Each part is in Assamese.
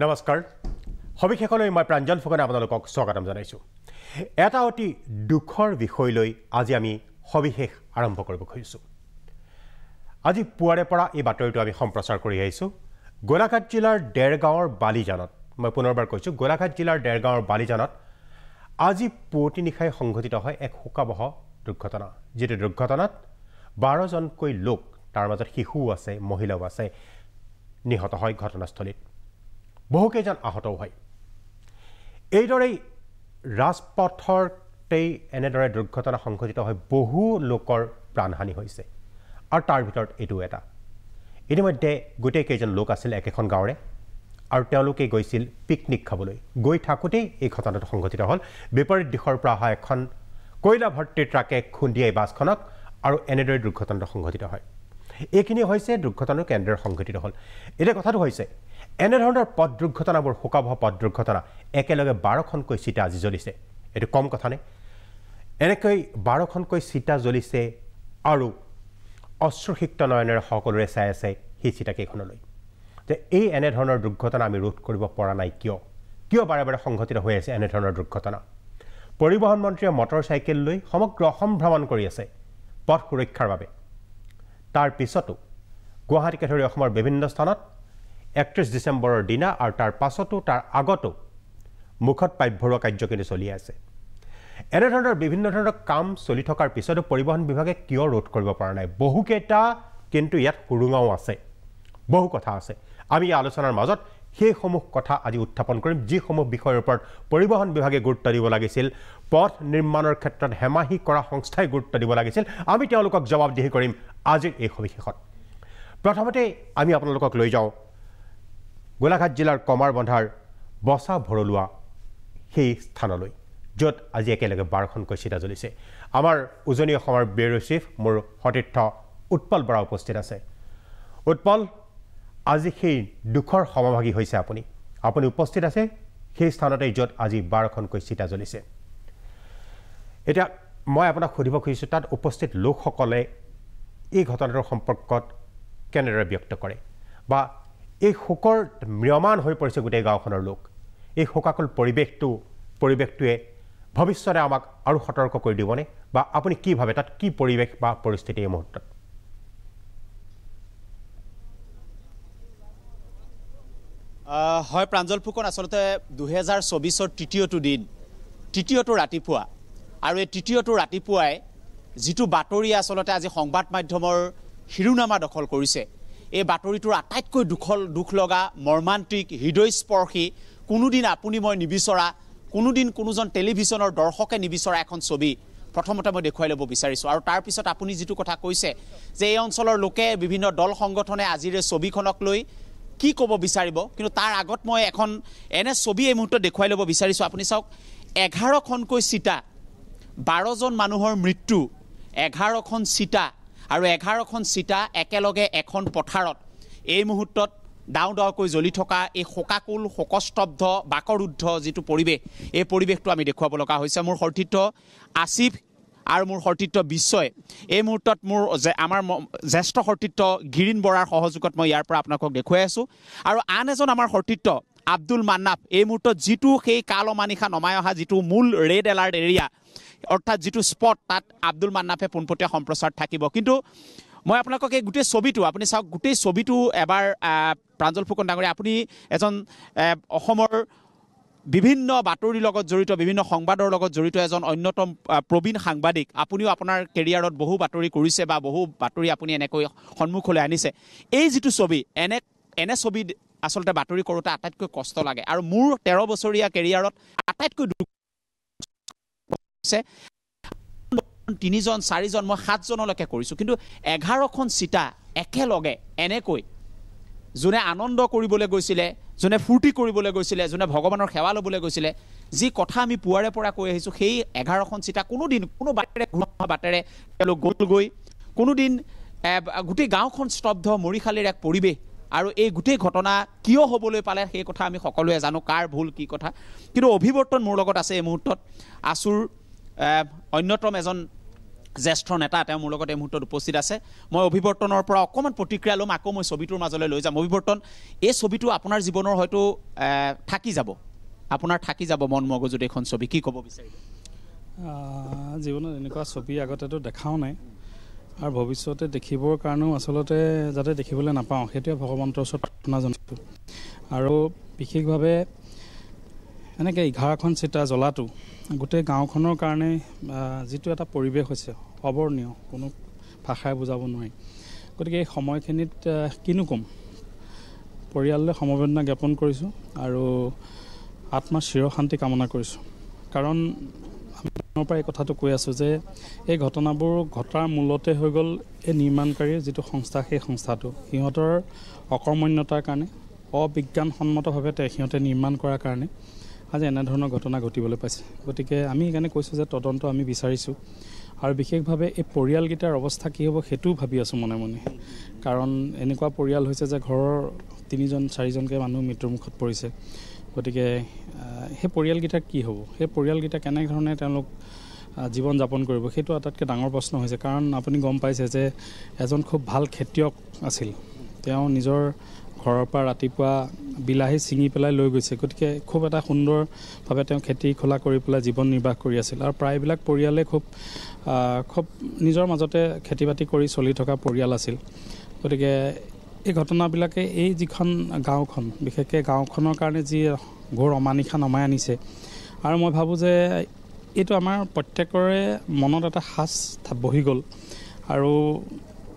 নমস্কাৰ সবিশেষলৈ মই প্ৰাঞ্জল ফুকনে আপোনালোকক স্বাগতম জনাইছো এটা অতি দুখৰ বিষয় লৈ আজি আমি সবিশেষ আৰম্ভ কৰিব খুজিছো আজি পুৱাৰে পৰা এই বাতৰিটো আমি সম্প্ৰচাৰ কৰি আহিছো গোলাঘাট জিলাৰ ডেৰগাঁৱৰ বালিজানত মই পুনৰবাৰ কৈছো গোলাঘাট জিলাৰ ডেৰগাঁৱৰ বালিজানত আজি পুৱতি নিশাই সংঘটিত হয় এক শোকাবহ দুৰ্ঘটনা যেটো দুৰ্ঘটনাত 12 জনকৈ লোক তাৰ মাজত শিশু আছে মহিলাও আছে নিহত হয় ঘটনাস্থলীত বহুকেইজন আহতও হয় এইদৰে ৰাজপথৰতেই এনেদৰে দুৰ্ঘটনা সংঘটিত হয় বহু লোকৰ প্ৰাণহানি হৈছে আৰু তাৰ ভিতৰত এটো এটা ইতিমধ্যে গোটেই কেইজন লোক আছিল একেখন গাঁৱৰে আৰু তেওঁলোকে গৈছিল পিকনিক খাবলৈ গৈ থাকোতে এই ঘটনাটো সংঘটিত হ'ল বিপৰীত দিশৰ পৰা অহা এখন কয়লা ভৰ্তি ট্ৰাকে খুন্দিয়াই বাছখনক আৰু এনেদৰে দুৰ্ঘটনাটো সংঘটিত হয় এইখিনি হৈছে দুৰ্ঘটনাৰ কেন্দ্ৰৰ সংঘটিত হ'ল এতিয়া কথাটো হৈছে এনেধৰণৰ পথ দুৰ্ঘটনাবোৰ শোকাবহ পথ দুৰ্ঘটনা একেলগে 12খনকৈ চিতা আজি জ্বলিছে এটো কম কথা নে এনেকৈ 12খনকৈ চিতা জ্বলিছে আৰু অশ্ৰুসিক্ত নয়নেৰে সকলোৰে চাই আছে সেই চিতাকেইখনলৈ যে এই এনেধৰণৰ দুৰ্ঘটনা আমি ৰোধ কৰিব পৰা নাই কিয় বাৰে বাৰে সংঘটিত হৈ আছে এনেধৰণৰ দুৰ্ঘটনা পৰিবহণ মন্ত্ৰীয়ে মটৰ চাইকেল লৈ সমগ্ৰ অসম ভ্ৰমণ কৰি আছে পথ সুৰক্ষাৰ বাবে তাৰ পিছতো গুৱাহাটীকে ধৰি অসমৰ বিভিন্ন স্থানত 31 ডিসেম্বৰৰ দিনা আৰু তাৰ পাছতো তাৰ আগতো মুখত পাইপ ভৰোৱা কাৰ্যকৰী চলি আছে এনেধৰণৰ বিভিন্ন ধৰণৰ কাম চলি থকাৰ পিছতো পৰিবহণ বিভাগে কিয় ৰোধ কৰিব পৰা নাই বহুকেইটা কিন্তু ইয়াত হুৰুঙাও আছে বহু কথা আছে আমি আলোচনাৰ মাজত সেই সমূহ কথা আজি উত্থাপন কৰিম যি সমূহ বিষয়ৰ ওপৰত পৰিবহণ বিভাগে গুৰুত্ব দিব লাগিছিল পথ নিৰ্মাণৰ ক্ষেত্ৰত হেমাহি কৰা সংস্থাই গুৰুত্ব দিব লাগিছিল আমি তেওঁলোকক জবাবদিহি কৰিম আজিৰ এই সবিশেষত প্ৰথমতে আমি আপোনালোকক লৈ যাওঁ গোলাঘাট জিলাৰ কমাৰবন্ধাৰ বসা ভৰলুৱা সেই স্থানলৈ য'ত আজি একেলগে 12খনকৈ চিতা জ্বলিছে আমাৰ উজনি অসমৰ ব্যুৰো চিফ মোৰ সতীৰ্থ উৎপল বৰা উপস্থিত আছে উৎপল আজি সেই দুখৰ সমভাগী হৈছে আপুনি উপস্থিত আছে সেই স্থানতে য'ত আজি 12খনকৈ চিতা জ্বলিছে এটা মই আপোনাক সুধিব খুজিছো তাত উপস্থিত লোকসকলে এই ঘটনাটোৰ সম্পৰ্কত কেনেদৰে ব্যক্ত কৰে বা এই শোকৰ ম্ৰিয়মান হৈ পৰিছে গোটেই গাঁওখনৰ লোক এই শোকাকুল পৰিৱেশটোৱে ভৱিষ্যতে আমাক আৰু সতৰ্ক কৰি দিবনে বা আপুনি কি ভাবে তাত কি পৰিৱেশ বা পৰিস্থিতি এই মুহূৰ্তত হয় প্ৰাঞ্জল ফুকন আসলতে 2024 তৃতীয়টো ৰাতিপুৱা আৰু এই তৃতীয়টো ৰাতিপুৱাই যিটো বাতৰি আসলতে আজি সংবাদ মাধ্যমৰ শিৰোনামা দখল কৰিছে এই বাতৰিটোৰ আটাইতকৈ দুখ লগা মৰ্মান্তিক হৃদয়স্পৰ্শী কোনোদিন আপুনি মই নিবিচৰা কোনোদিন কোনোজন টেলিভিছনৰ দৰ্শকে নিবিচৰা এখন ছবি প্ৰথমতে মই দেখুৱাই ল'ব বিচাৰিছোঁ আৰু তাৰ পিছত আপুনি যিটো কথা কৈছে যে এই অঞ্চলৰ লোকে বিভিন্ন দল সংগঠনে আজিৰ ছবিখনক লৈ কি ক'ব বিচাৰিব কিন্তু তাৰ আগত মই এখন এনে ছবি এই মুহূৰ্তত দেখুৱাই ল'ব বিচাৰিছোঁ আপুনি চাওক 11খনকৈ চিতা 12 জন মানুহৰ মৃত্যু 11খন চিতা আৰু 11খন চিতা একেলগে এখন পথাৰত এই মুহূৰ্তত ডাউকৈ জ্বলি থকা এই শোকাকুল শোকস্তব্ধ বাকৰুদ্ধ যিটো পৰিৱেশ এই পৰিৱেশটো আমি দেখুৱাব লগা হৈছে মোৰ সতীৰ্থ আসিফ আৰু মোৰ সতীৰ্থ বিশ্বই এই মুহূৰ্তত মোৰ আমাৰ জ্যেষ্ঠ সতীৰ্থ গিৰিন বৰাৰ সহযোগত মই ইয়াৰ পৰা আপোনালোকক দেখুৱাই আছোঁ আৰু আন এজন আমাৰ সতীৰ্থ আব্দুল মান্নাফ এই মুহূৰ্তত যিটো সেই কাল অমানিশা নমাই অহা যিটো মূল ৰেড এলাৰ্ট এৰিয়া অৰ্থাৎ যিটো স্পট তাত আব্দুল মান্নাফে পোনপটীয়া সম্প্ৰচাৰ থাকিব কিন্তু মই আপোনালোকক এই গোটেই ছবিটো আপুনি চাওক গোটেই ছবিটো এবাৰ প্ৰাঞ্জল ফুকন ডাঙৰীয়া আপুনি এজন অসমৰ বিভিন্ন বাতৰিৰ লগত জড়িত বিভিন্ন সংবাদৰ লগত জড়িত এজন অন্যতম প্ৰবীণ সাংবাদিক আপুনিও আপোনাৰ কেৰিয়াৰত বহু বাতৰি কৰিছে বা বহু বাতৰি আপুনি এনেকৈ সন্মুখলৈ আনিছে এই যিটো ছবি এনে ছবি আসলতে বাতৰি কৰোঁতে আটাইতকৈ কষ্ট লাগে আৰু মোৰ 13 বছৰীয়া কেৰিয়াৰত আটাইতকৈ দুখ হৈছে 3 জন 4 জন মই 7 জনলৈকে কৰিছোঁ কিন্তু 11খন চিতা একেলগে এনেকৈ যোনে আনন্দ কৰিবলৈ গৈছিলে যোনে ফূৰ্তি কৰিবলৈ গৈছিলে যোনে ভগৱানৰ সেৱা ল'বলৈ গৈছিলে যি কথা আমি পুৱাৰে পৰা কৈ আহিছোঁ সেই 11খন চিতা কোনোদিন কোনো বাটেৰে তেওঁলোক গ'লগৈ কোনোদিন গোটেই গাঁওখন স্তব্ধ মৰিশালীৰ এক পৰিৱেশ আৰু এই গোটেই ঘটনা কিয় হ'বলৈ পালে সেই কথা আমি সকলোৱে জানো কাৰ ভুল কি কথা কিন্তু অভিৱৰ্তন মোৰ লগত আছে এই মুহূৰ্তত আছুৰ অন্যতম এজন জ্যেষ্ঠ নেতা তেওঁ মোৰ লগত এই মুহূৰ্তত উপস্থিত আছে মই অভিৱৰ্তনৰ পৰা অকণমান প্ৰতিক্ৰিয়া ল'ম আকৌ মই ছবিটোৰ মাজলৈ লৈ যাম অভিৱৰ্তন এই ছবিটো আপোনাৰ জীৱনৰ হয়তো থাকি যাব মন মগজুত এইখন ছবি কি ক'ব বিচাৰিব জীৱনত এনেকুৱা ছবি আগতেতো দেখাও নাই আৰু ভৱিষ্যতে দেখিবৰ কাৰণেও আচলতে যাতে দেখিবলৈ নাপাওঁ সেইটোৱে ভগৱন্তৰ ওচৰত প্ৰাৰ্থনা জনাইছোঁ আৰু বিশেষভাৱে এনেকৈ 11খন চিতা জ্বলাটো গোটেই গাঁওখনৰ কাৰণে যিটো এটা পৰিৱেশ হৈছে অৱৰ্ণীয় কোনো ভাষাই বুজাব নোৱাৰি গতিকে এই সময়খিনিত কিনো ক'ম পৰিয়াললৈ সমবেদনা জ্ঞাপন কৰিছোঁ আৰু আত্মাৰ চিৰশান্তি কামনা কৰিছোঁ কাৰণ আমি পৰা এই কথাটো কৈ আছোঁ যে এই ঘটনাবোৰ ঘটাৰ মূলতে হৈ গ'ল এই নিৰ্মাণকাৰীৰ যিটো সংস্থা সেই সংস্থাটো সিহঁতৰ অকৰ্মণ্যতাৰ কাৰণে অবিজ্ঞানসন্মতভাৱে সিহঁতে নিৰ্মাণ কৰাৰ কাৰণে আজি এনেধৰণৰ ঘটনা ঘটিবলৈ পাইছে গতিকে আমি সেইকাৰণে কৈছোঁ যে তদন্ত আমি বিচাৰিছোঁ আৰু বিশেষভাৱে এই পৰিয়ালকেইটাৰ অৱস্থা কি হ'ব সেইটোও ভাবি আছোঁ মনে মনে কাৰণ এনেকুৱা পৰিয়াল হৈছে যে ঘৰৰ 3-4জনকৈ মানুহ মৃত্যুমুখত পৰিছে গতিকে সেই পৰিয়ালকেইটাৰ কি হ'ব সেই পৰিয়ালকেইটা কেনেধৰণে তেওঁলোক জীৱন যাপন কৰিব সেইটো আটাইতকৈ ডাঙৰ প্ৰশ্ন হৈছে কাৰণ আপুনি গম পাইছে যে এজন খুব ভাল খেতিয়ক আছিল তেওঁ নিজৰ ঘৰৰ পৰা ৰাতিপুৱা বিলাহী ছিঙি পেলাই লৈ গৈছে গতিকে খুব এটা সুন্দৰভাৱে তেওঁ খেতি খোলা কৰি পেলাই জীৱন নিৰ্বাহ কৰি আছিল আৰু প্ৰায়বিলাক পৰিয়ালে খুব নিজৰ মাজতে খেতি বাতি কৰি চলি থকা পৰিয়াল আছিল গতিকে এই ঘটনাবিলাকে এই যিখন গাঁওখন বিশেষকৈ গাঁওখনৰ কাৰণে যি ঘোৰ অমানিশা নমাই আনিছে আৰু মই ভাবোঁ যে এইটো আমাৰ প্ৰত্যেকৰে মনত এটা সাজ বহি গ'ল আৰু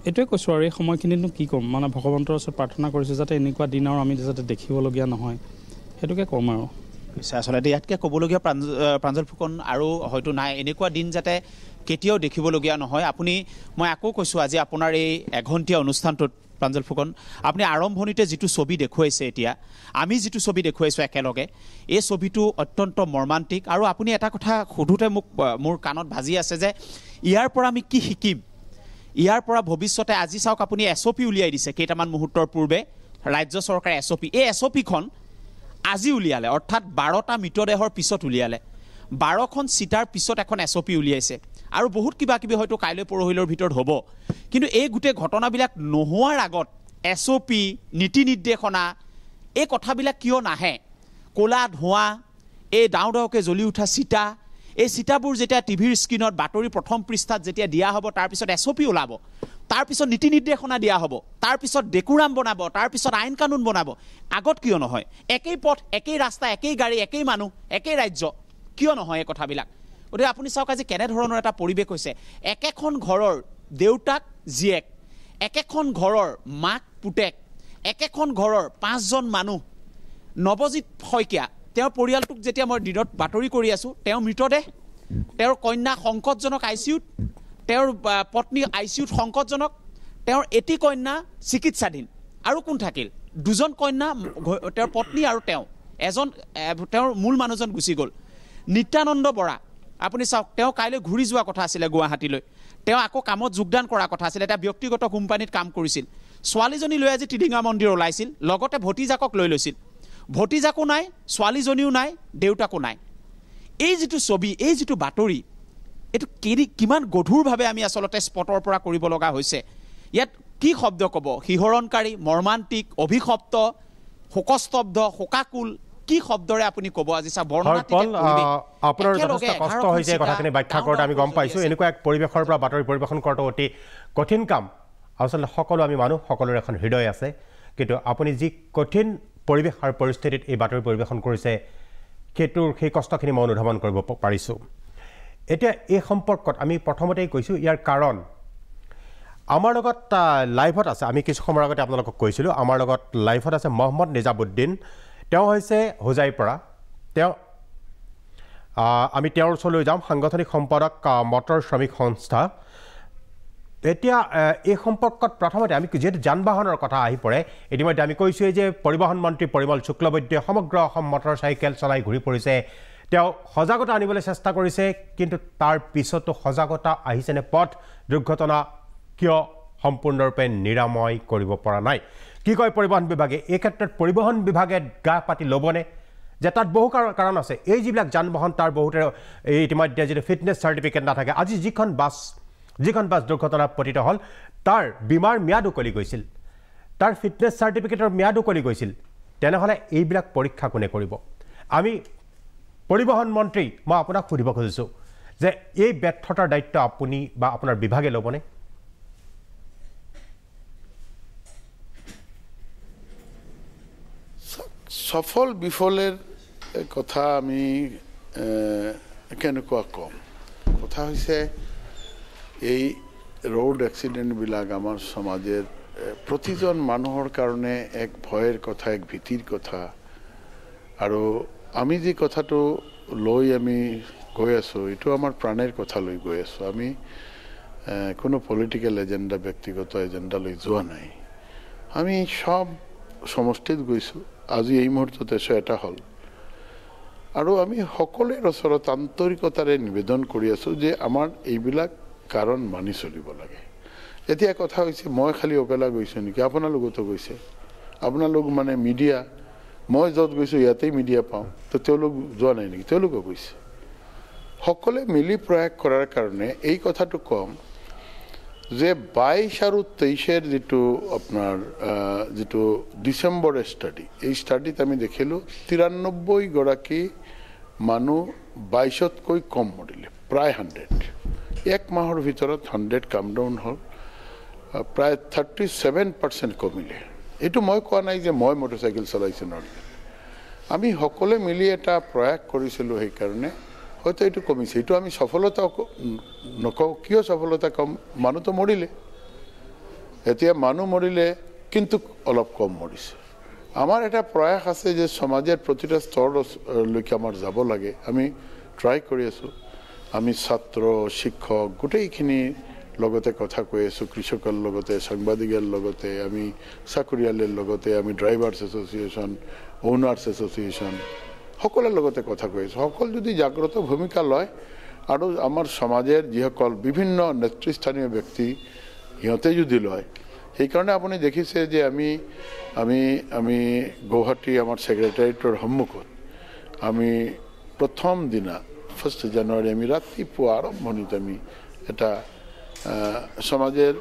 এইটোৱে কৈছোঁ আৰু এই সময়খিনিতনো কি ক'ম মানে ভগৱন্তৰ ওচৰত প্ৰাৰ্থনা কৰিছোঁ যাতে এনেকুৱা দিন আৰু আমি যাতে দেখিবলগীয়া নহয় সেইটোকে ক'ম আৰু আচলতে ইয়াতকৈ ক'বলগীয়া প্ৰাঞ্জল ফুকন আৰু হয়তো নাই এনেকুৱা দিন যাতে কেতিয়াও দেখিবলগীয়া নহয় মই আকৌ কৈছোঁ আজি আপোনাৰ এই এঘণ্টীয়া অনুষ্ঠানটোত প্ৰাঞ্জল ফুকন আপুনি আৰম্ভণিতে যিটো ছবি দেখুৱাইছে এতিয়া আমি যিটো ছবি দেখুৱাইছোঁ একেলগে এই ছবিটো অত্যন্ত মৰ্মান্তিক আৰু আপুনি এটা কথা সোধোতে মোৰ কাণত ভাজি আছে যে ইয়াৰ পৰা আমি কি শিকিম ইয়াৰ পৰা ভৱিষ্যতে আজি চাওক আপুনি SOP উলিয়াই দিছে কেইটামান মুহূৰ্তৰ পূৰ্বে ৰাজ্য চৰকাৰে SOP এই SOPখন আজি উলিয়ালে অৰ্থাৎ 12টা মৃতদেহৰ পিছত উলিয়ালে 12খন চিটাৰ পিছত এখন SOP উলিয়াইছে আৰু বহুত কিবা কিবি হয়তো কাইলৈ পৰহিলৰ ভিতৰত হ'ব কিন্তু এই গোটেই ঘটনাবিলাক নোহোৱাৰ আগত SOP নীতি নিৰ্দেশনা এই কথাবিলাক কিয় নাহে ক'লা ধোঁৱা এই ডাও ডাওকৈ জ্বলি উঠা চিটা এই চিটাবোৰ যেতিয়া টিভিৰ স্ক্ৰীণত বাতৰি প্ৰথম পৃষ্ঠাত যেতিয়া দিয়া হ'ব তাৰপিছত SOP ওলাব তাৰপিছত নীতি নিৰ্দেশনা দিয়া হ'ব তাৰপিছত ডেকুৰাম বনাব তাৰপিছত আইন কানুন বনাব আগত কিয় নহয় একেই পথ একেই ৰাস্তা একেই গাড়ী একেই মানুহ একেই ৰাজ্য কিয় নহয় এই কথাবিলাক গতিকে আপুনি চাওক আজি কেনেধৰণৰ এটা পৰিৱেশ হৈছে একেখন ঘৰৰ দেউতাক জীয়েক একেখন ঘৰৰ মাক পুতেক একেখন ঘৰৰ 5জন মানুহ নৱজিৎ শইকীয়া তেওঁৰ পৰিয়ালটোক যেতিয়া মই দিনত বাতৰি কৰি আছোঁ তেওঁৰ মৃতদেহ তেওঁৰ কন্যা সংকটজনক ICUত তেওঁৰ পত্নী ICUত সংকটজনক তেওঁৰ এটি কন্যা চিকিৎসাধীন আৰু কোন থাকিল 2জন কন্যা তেওঁৰ পত্নী আৰু তেওঁৰ মূল মানুহজন গুচি গ'ল নিত্যানন্দ বৰা আপুনি চাওক তেওঁ কাইলৈ ঘূৰি যোৱা কথা আছিলে গুৱাহাটীলৈ তেওঁ আকৌ কামত যোগদান কৰাৰ কথা আছিলে এটা ব্যক্তিগত কোম্পানীত কাম কৰিছিল ছোৱালীজনী লৈ আজি টিলিঙা মন্দিৰ ওলাইছিল লগতে ভতিজাকক লৈ লৈছিল ভতিজাকো নাই ছোৱালীজনীও নাই দেউতাকো নাই এই যিটো ছবি এই যিটো বাতৰি এইটো কিমান গধুৰভাৱে আমি আচলতে স্পটৰ পৰা কৰিব লগা হৈছে ইয়াত কি শব্দ ক'ব শিহৰণকাৰী মৰ্মান্তিক অভিশপ্ত শোকস্তব্ধ শোকাকুল কি শব্দৰে আপুনি ক'ব আজি চা বৰ্ণনা আপোনাৰ যথেষ্ট কষ্ট হৈছে কথাখিনি ব্যাখ্যা কৰোঁতে আমি গম পাইছোঁ এনেকুৱা এক পৰিৱেশৰ পৰা বাতৰি পৰিৱেশন কৰাটো অতি কঠিন কাম আচলতে সকলো আমি মানুহ সকলোৰে এখন হৃদয় আছে কিন্তু আপুনি যি কঠিন পৰিৱেশ আৰু পৰিস্থিতিত এই বাতৰি পৰিৱেশন কৰিছে সেই কষ্টখিনি মই অনুধাৱন কৰিব পাৰিছোঁ এতিয়া এই সম্পৰ্কত আমি প্ৰথমতেই কৈছোঁ ইয়াৰ কাৰণ আমাৰ লগত লাইভত আছে আমি কিছু সময়ৰ আগতে আপোনালোকক কৈছিলোঁ আমাৰ লগত লাইভত আছে মহম্মদ নিজামুদ্দিন তেওঁ হৈছে হোজাইৰ পৰা আমি তেওঁৰ ওচৰলৈ যাম সাংগঠনিক সম্পাদক মটৰ শ্ৰমিক সংস্থা এতিয়া এই সম্পৰ্কত প্ৰথমতে আমি যিহেতু যান বাহনৰ কথা আহি পৰে ইতিমধ্যে আমি কৈছোঁৱেই যে পৰিবহণ মন্ত্ৰী পৰিমল শুক্লবৈদ্যই সমগ্ৰ অসম মটৰ চাইকেল চলাই ঘূৰি ফুৰিছে তেওঁ সজাগতা আনিবলৈ চেষ্টা কৰিছে কিন্তু তাৰ পিছতো সজাগতা আহিছেনে পথ দুৰ্ঘটনা কিয় সম্পূৰ্ণৰূপে নিৰাময় কৰিব পৰা নাই কি কয় পৰিবহণ বিভাগে এই ক্ষেত্ৰত পৰিবহণ বিভাগে গা পাতি ল'বনে যে তাত বহু কাৰণ আছে এই যিবিলাক যান বাহন তাৰ বহুতে ইতিমধ্যে যিটো ফিটনেছ চাৰ্টিফিকেট নাথাকে আজি যিখন বাছ যিখন বাছ দুৰ্ঘটনাত পতিত হ'ল তাৰ বীমাৰ ম্যাদ উকলি গৈছিল, তাৰ ফিটনেছ চাৰ্টিফিকেটৰ ম্যাদ উকলি গৈছিল, তেনেহ'লে এইবিলাক পৰীক্ষা কোনে কৰিব? আমি পৰিবহণ মন্ত্ৰী মই আপোনাক সুধিব খুজিছোঁ যে এই ব্যৰ্থতাৰ দায়িত্ব আপুনি বা আপোনাৰ বিভাগে ল'বনে? সফল বিফলেৰ কথা আমি কেনেকুৱা কম, কথা হৈছে এই ৰোড এক্সিডেণ্টবিলাক আমাৰ সমাজৰ প্ৰতিজন মানুহৰ কাৰণে এক ভয়ৰ কথা, এক ভীতিৰ কথা। আৰু আমি যি কথাটো লৈ আমি গৈ আছোঁ এইটো আমাৰ প্ৰাণৰ কথা লৈ গৈ আছোঁ। আমি কোনো পলিটিক্যাল এজেণ্ডা, ব্যক্তিগত এজেণ্ডা লৈ যোৱা নাই। আমি সব সমষ্টিত গৈছোঁ। আজি এই মুহূৰ্ততে ৬টা হ'ল আৰু আমি সকলোৰে ওচৰত আন্তৰিকতাৰে নিবেদন কৰি আছোঁ যে আমাৰ এইবিলাক কাৰণ মানি চলিব লাগে। এতিয়া কথা হৈছে মই খালি অকেলা গৈছোঁ নেকি? আপোনালোকতো গৈছে, আপোনালোক মানে মিডিয়া, মই য'ত গৈছোঁ ইয়াতেই মিডিয়া পাওঁ, তো তেওঁলোক যোৱা নাই নেকি? তেওঁলোকো গৈছে। সকলোৱে মিলি প্ৰয়াস কৰাৰ কাৰণে এই কথাটো কম যে ২২ আৰু ২৩ যিটো আপোনাৰ যিটো ডিচেম্বৰ ষ্টাডি, এই ষ্টাডিত আমি দেখিলোঁ ৯৩ গৰাকী মানুহ ২২তকৈ কম মৰিলে, প্ৰায় 100। এক মাহৰ ভিতৰত 100 কাম ডাউন হ'ল, প্ৰায় 37% কমিলে। এইটো মই কোৱা নাই যে মই মটৰচাইকেল চলাইছোঁ নৰ্মেল, আমি সকলোৱে মিলি এটা প্ৰয়াস কৰিছিলোঁ, সেইকাৰণে হয়তো এইটো কমিছে। এইটো আমি সফলতা নকওঁ। কিয় সফলতা কম? মানুহতো মৰিলে, এতিয়া মানুহ মৰিলে কিন্তু অলপ কম মৰিছে। আমাৰ এটা প্ৰয়াস আছে যে সমাজৰ প্ৰতিটা স্তৰলৈকে আমাৰ যাব লাগে। আমি ট্ৰাই কৰি আছোঁ। আমি ছাত্ৰ, শিক্ষক গোটেইখিনি লগতে কথা কৈ আছোঁ, কৃষকৰ লগতে, সাংবাদিকৰ লগতে, আমি চাকৰিয়ালৰ লগতে, আমি ড্ৰাইভাৰ্ছ এছ'চিয়েশ্যন, অ'নাৰ্ছ এছ'চিয়েশ্যন, সকলোৰে লগতে কথা কৈ আছোঁ। সকলো যদি জাগ্ৰত ভূমিকা লয় আৰু আমাৰ সমাজৰ যিসকল বিভিন্ন নেতৃস্থানীয় ব্যক্তি সিহঁতে যদি লয়, সেইকাৰণে আপুনি দেখিছে যে আমি গুৱাহাটী আমাৰ ছেক্ৰেটাৰিয়েটৰ সন্মুখত আমি প্ৰথম দিনা 1 জানুৱাৰী আমি ৰাতিপুৱা আৰম্ভণিত আমি এটা সমাজৰ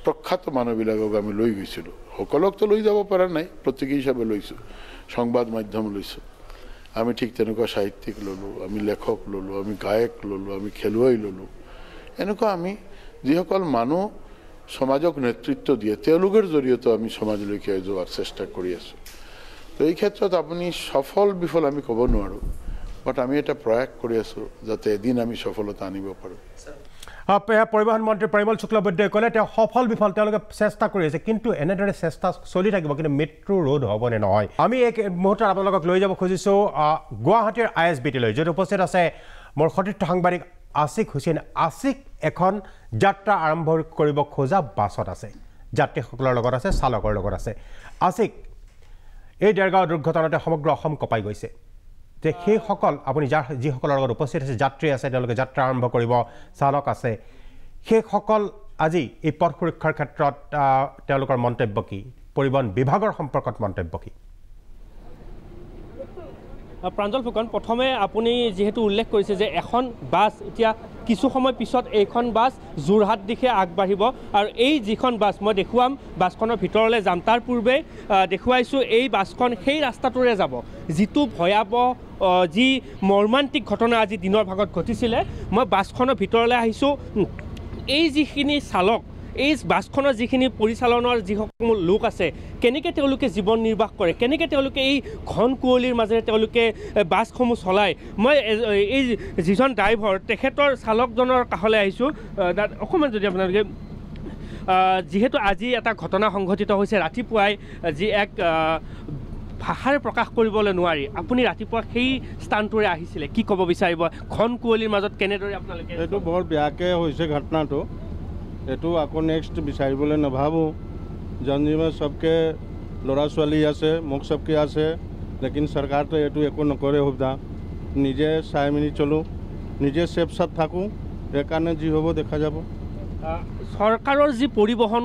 প্ৰখ্যাত মানুহবিলাকক আমি লৈ গৈছিলোঁ। সকলোকতো লৈ যাব পৰা নাই, প্ৰতীকী হিচাপে লৈছোঁ, সংবাদ মাধ্যম লৈছোঁ। আমি ঠিক তেনেকুৱা সাহিত্যিক ল'লোঁ, আমি লেখক ল'লোঁ, আমি গায়ক ল'লোঁ, আমি খেলুৱৈ ল'লোঁ। এনেকুৱা আমি যিসকল মানুহ সমাজক নেতৃত্ব দিয়ে তেওঁলোকৰ জৰিয়তে আমি সমাজলৈকে যোৱাৰ চেষ্টা কৰি আছোঁ। তো এই ক্ষেত্ৰত আপুনি সফল বিফল আমি ক'ব নোৱাৰোঁ, বাট আমি এটা প্ৰয়াস কৰি আছোঁ যাতে এদিন আমি সফলতা আনিব পাৰোঁ। পৰিবহণ মন্ত্ৰী পৰিমল শুক্লবৈদ্যই ক'লে তেওঁ সফল বিফল তেওঁলোকে চেষ্টা কৰি আছে, কিন্তু এনেদৰে চেষ্টা চলি থাকিব, কিন্তু মৃত্যু ৰোধ হ'বনে নহয়। আমি এই মুহূৰ্তত আপোনালোকক লৈ যাব খুজিছোঁ গুৱাহাটীৰ ISBT-লৈ, য'ত উপস্থিত আছে মোৰ সতীৰ্থ সাংবাদিক আছিক হুছেইন। আছিক এখন যাত্ৰা আৰম্ভ কৰিব খোজা বাছত আছে, যাত্ৰীসকলৰ লগত আছে, চালকৰ লগত আছে। আছিক, এই দেৰগাঁও দুৰ্ঘটনাতে সমগ্ৰ অসম কঁপাই গৈছে যে সেইসকল আপুনি যিসকলৰ লগত উপস্থিত আছে, যাত্ৰী আছে, তেওঁলোকে যাত্ৰা আৰম্ভ কৰিব, চালক আছে, সেইসকল আজি এই পথ সুৰক্ষাৰ ক্ষেত্ৰত তেওঁলোকৰ মন্তব্য কি? পৰিবহণ বিভাগৰ সম্পৰ্কত মন্তব্য কি? প্ৰাঞ্জল ফুকন, প্ৰথমে আপুনি যিহেতু উল্লেখ কৰিছে যে এখন বাছ এতিয়া কিছু সময় পিছত এইখন বাছ যোৰহাট দিশে আগবাঢ়িব, আৰু এই যিখন বাছ মই দেখুৱাম, বাছখনৰ ভিতৰলৈ যাম, তাৰ পূৰ্বে দেখুৱাইছোঁ এই বাছখন সেই ৰাস্তাটোৰে যাব যিটো ভয়াৱহ যি মৰ্মান্তিক ঘটনা আজি দিনৰ ভাগত ঘটিছিলে। মই বাছখনৰ ভিতৰলৈ আহিছোঁ। এই যিখিনি চালক, এই বাছখনৰ যিখিনি পৰিচালনাৰ যিসকল লোক আছে, কেনেকৈ তেওঁলোকে জীৱন নিৰ্বাহ কৰে, কেনেকৈ তেওঁলোকে এই ঘন কুঁৱলীৰ মাজেৰে তেওঁলোকে বাছসমূহ চলায়। মই এই যিজন ড্ৰাইভাৰ তেখেতৰ চালকজনৰ কাষলৈ আহিছোঁ। অকণমান যদি আপোনালোকে, যিহেতু আজি এটা ঘটনা সংঘটিত হৈছে ৰাতিপুৱাই, যি এক ভাষাৰে প্ৰকাশ কৰিবলৈ নোৱাৰি, আপুনি ৰাতিপুৱা সেই স্থানটোৰে আহিছিলে, কি ক'ব বিচাৰিব? ঘন কুঁৱলীৰ মাজত কেনেদৰে আপোনালোকে? এইটো বৰ বেয়াকৈ হৈছে ঘটনাটো, এইটো আকৌ নেক্সট বিচাৰিবলৈ নাভাবোঁ। জনজীৱন চবকে ল'ৰা ছোৱালী আছে, মোক চবকে আছে, লেকিন চৰকাৰটো এইটো একো নকৰে। সুবিধা নিজে চাই মেলি চলোঁ, নিজে চেফ চাফ থাকোঁ, সেইকাৰণে যি হ'ব দেখা যাব। চৰকাৰৰ যি পৰিবহণ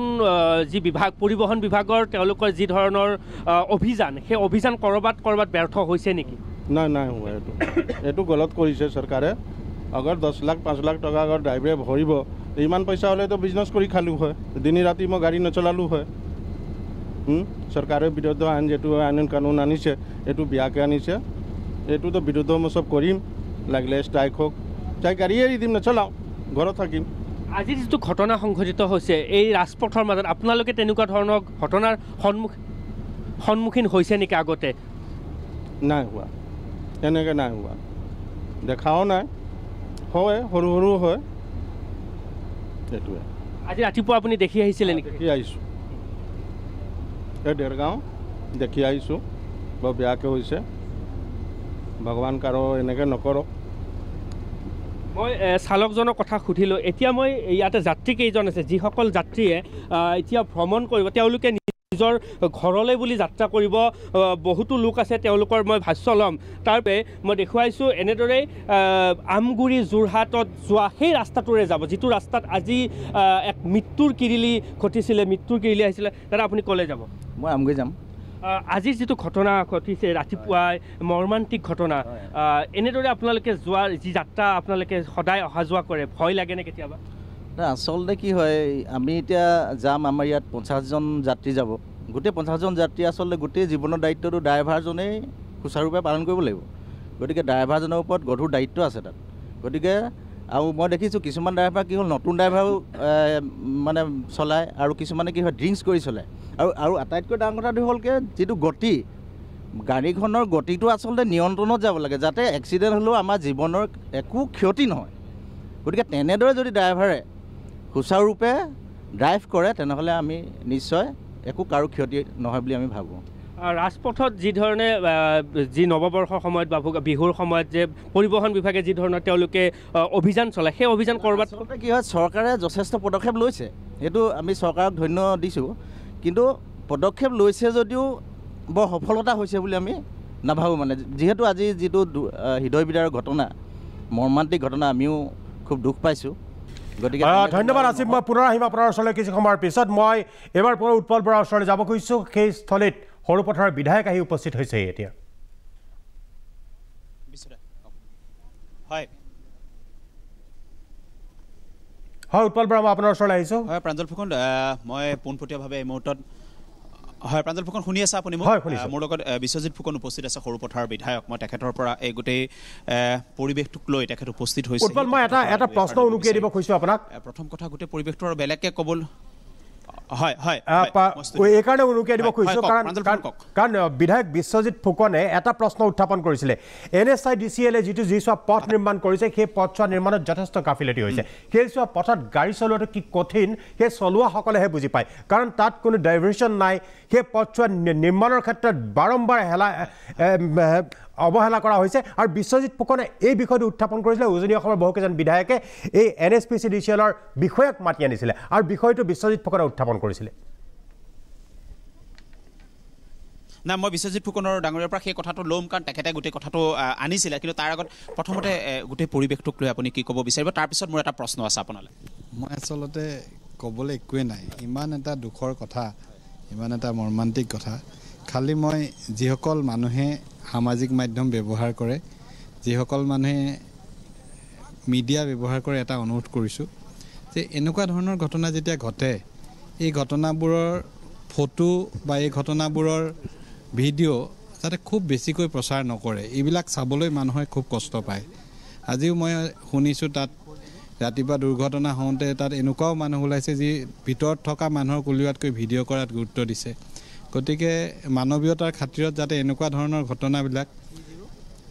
পৰিবহণ বিভাগৰ তেওঁলোকৰ যি ধৰণৰ অভিযান, সেই অভিযান ক'ৰবাত ব্যৰ্থ হৈছে নেকি? নাই হোৱা, এইটো গলত কৰিছে চৰকাৰে। আগত 10 লাখ 5 লাখ টকা আগত ড্ৰাইভাৰে ভৰিব ইমান পইচা হ'লেতো বিজনেছ কৰি খালোঁ হয় দিনে ৰাতি মই গাড়ী নচলালোঁ হয় চৰকাৰৰ বিৰুদ্ধে আইন যিটো আইন কানুন আনিছে এইটো বেয়াকৈ আনিছে এইটোতো বিৰুদ্ধ মই চব কৰিম লাগিলে ষ্ট্ৰাইক হওক চাই গাড়ীয়ে এৰি দিম নচলাওঁ ঘৰত থাকিম আজি যিটো ঘটনা সংঘটিত হৈছে এই ৰাজপথৰ মাজত আপোনালোকে তেনেকুৱা ধৰণৰ ঘটনাৰ সন্মুখীন হৈছে নেকি আগতে নাই হোৱা এনেকৈ নাই হোৱা দেখাও নাই হয় সৰু সৰু হয় সেইটোৱে আজি ৰাতিপুৱা আপুনি দেখি আহিছিলে নেকি দেখি আহিছোঁ এই দেৰগাঁও দেখি আহিছোঁ বৰ বেয়াকৈ হৈছে ভগৱান কাৰো এনেকৈ নকৰক মই চালকজনৰ কথা সুধিলোঁ এতিয়া মই ইয়াতে যাত্ৰী কেইজন আছে যিসকল যাত্ৰীয়ে এতিয়া ভ্ৰমণ কৰিব তেওঁলোকে নিজৰ ঘৰলৈ বুলি যাত্ৰা কৰিব বহুতো লোক আছে তেওঁলোকৰ মই ভাষ্য ল'ম তাৰ বাবে মই দেখুৱাইছোঁ এনেদৰেই আমগুৰি যোৰহাটত যোৱা সেই ৰাস্তাটোৰে যাব যিটো ৰাস্তাত আজি এক মৃত্যুৰ কিৰিলি ঘটিছিলে মৃত্যুৰ কিৰিলি আহিছিলে দাদা আপুনি ক'লৈ যাব মই আমগুৰি যাম আজিৰ যিটো ঘটনা ঘটিছে ৰাতিপুৱাই মৰ্মান্তিক ঘটনা এনেদৰে আপোনালোকে যোৱাৰ যি যাত্ৰা আপোনালোকে সদায় অহা যোৱা কৰে ভয় লাগেনে কেতিয়াবা আচলতে কি হয় আমি এতিয়া যাম আমাৰ ইয়াত 50জন যাত্ৰী যাব গোটেই 50জন যাত্ৰী আচলতে গোটেই জীৱনৰ দায়িত্বটো ড্ৰাইভাৰজনেই সুচাৰুৰূপে পালন কৰিব লাগিব গতিকে ড্ৰাইভাৰজনৰ ওপৰত গধুৰ দায়িত্ব আছে তাত গতিকে আৰু মই দেখিছোঁ কিছুমান ড্ৰাইভাৰ কি হ'ল নতুন ড্ৰাইভাৰো মানে চলায় আৰু কিছুমানে কি হয় ড্ৰিংকছ কৰি চলায় আৰু আটাইতকৈ ডাঙৰ কথাটো হ'লকৈ যিটো গতি গাড়ীখনৰ গতিটো আচলতে নিয়ন্ত্ৰণত যাব লাগে যাতে এক্সিডেণ্ট হ'লেও আমাৰ জীৱনৰ একো ক্ষতি নহয় গতিকে তেনেদৰে যদি ড্ৰাইভাৰে সুচাৰুৰূপে ড্ৰাইভ কৰে তেনেহ'লে আমি নিশ্চয় একো কাৰো ক্ষতি নহয় বুলি আমি ভাবোঁ ৰাজপথত যি ধৰণে যি নৱবৰ্ষৰ সময়ত বা বিহুৰ সময়ত যে পৰিবহণ বিভাগে যি ধৰণৰ তেওঁলোকে অভিযান চলায় সেই অভিযান ক'ৰবাত কি হয় চৰকাৰে যথেষ্ট পদক্ষেপ লৈছে সেইটো আমি চৰকাৰক ধন্য দিছোঁ কিন্তু পদক্ষেপ লৈছে যদিও বৰ সফলতা হৈছে বুলি আমি নাভাবোঁ মানে যিহেতু আজি যিটো হৃদয়বিদাৰৰ ঘটনা মৰ্মান্তিক ঘটনা আমিও খুব দুখ পাইছোঁ গতিকে ধন্যবাদ আসিফ মই পুনৰ আহিম আপোনাৰ ওচৰলৈ কিছু সময়ৰ পিছত মই এবাৰ পুনৰ উৎপল বৰাৰ ওচৰলৈ যাব খুজিছোঁ সেই স্থলীত সৰুপথাৰৰ বিধায়ক আহি উপস্থিত হৈছে এতিয়া হয় হয় উৎপল বৰা মই আপোনাৰ ওচৰলৈ আহিছোঁ হয় প্ৰাঞ্জল ফুকন মই পোনপটীয়াভাৱে এই মুহূৰ্তত হয় প্ৰাঞ্জল ফুকন শুনি আছে আপুনি মোৰ লগত বিশ্বজিৎ ফুকন উপস্থিত আছে সৰুপথাৰৰ বিধায়ক মই তেখেতৰ পৰা এই গোটেই পৰিৱেশটোক লৈ তেখেত উপস্থিত হৈছে উৎপল মই এটা প্ৰশ্ন উনুকিয়াই দিব খুজিছোঁ আপোনাক প্ৰথম কথা গোটেই পৰিৱেশটো আৰু বেলেগকৈ ক'বলৈ হয় হয় এইকাৰণে উনুকিয়াই দিব খুজিছোঁ কাৰণ বিধায়ক বিশ্বজিৎ ফুকনে এটা প্ৰশ্ন উত্থাপন কৰিছিলে NHIDCL-এ যিটো যিচোৱা পথ নিৰ্মাণ কৰিছে সেই পথছোৱা নিৰ্মাণত যথেষ্ট গাফিলতি হৈছে সেইচোৱা পথত গাড়ী চলোৱাটো কি কঠিন সেই চলোৱাসকলেহে বুজি পায় কাৰণ তাত কোনো ডাইভাৰ্চন নাই সেই পথছোৱা নিৰ্মাণৰ ক্ষেত্ৰত বাৰম্বাৰ অৱহেলা কৰা হৈছে আৰু বিশ্বজিৎ ফুকনে এই বিষয়টো উত্থাপন কৰিছিলে উজনি অসমৰ বহুকেইজন বিধায়কে এই NHPCDCL-ৰ বিষয়াক মাতি আনিছিলে আৰু বিষয়টো বিশ্বজিৎ ফুকনে উত্থাপন কৰিছিলে না মই বিশ্বজিৎ ফুকনৰ ডাঙৰীয়াৰ পৰা সেই কথাটো ল'ম কাৰণ তেখেতে গোটেই কথাটো আনিছিলে কিন্তু তাৰ আগত প্ৰথমতে গোটেই পৰিৱেশটোক লৈ আপুনি কি ক'ব বিচাৰিব তাৰপিছত মোৰ এটা প্ৰশ্ন আছে আপোনালৈ মই আচলতে ক'বলৈ একোৱেই নাই ইমান এটা দুখৰ কথা ইমান এটা মৰ্মান্তিক কথা খালি মই যিসকল মানুহে সামাজিক মাধ্যম ব্যৱহাৰ কৰে যিসকল মানুহে মিডিয়া ব্যৱহাৰ কৰে এটা অনুৰোধ কৰিছোঁ যে এনেকুৱা ধৰণৰ ঘটনা যেতিয়া ঘটে এই ঘটনাবোৰৰ ফটো বা এই ঘটনাবোৰৰ ভিডিঅ' যাতে খুব বেছিকৈ প্ৰচাৰ নকৰে এইবিলাক চাবলৈ মানুহে খুব কষ্ট পায় আজিও মই শুনিছোঁ তাত ৰাতিপুৱা দুৰ্ঘটনা হওঁতে তাত এনেকুৱাও মানুহ ওলাইছে যি ভিতৰত থকা মানুহক উলিওৱাতকৈ ভিডিঅ' কৰাত গুৰুত্ব দিছে গতিকে মানৱীয়তাৰ খাতিৰত যাতে এনেকুৱা ধৰণৰ ঘটনাবিলাক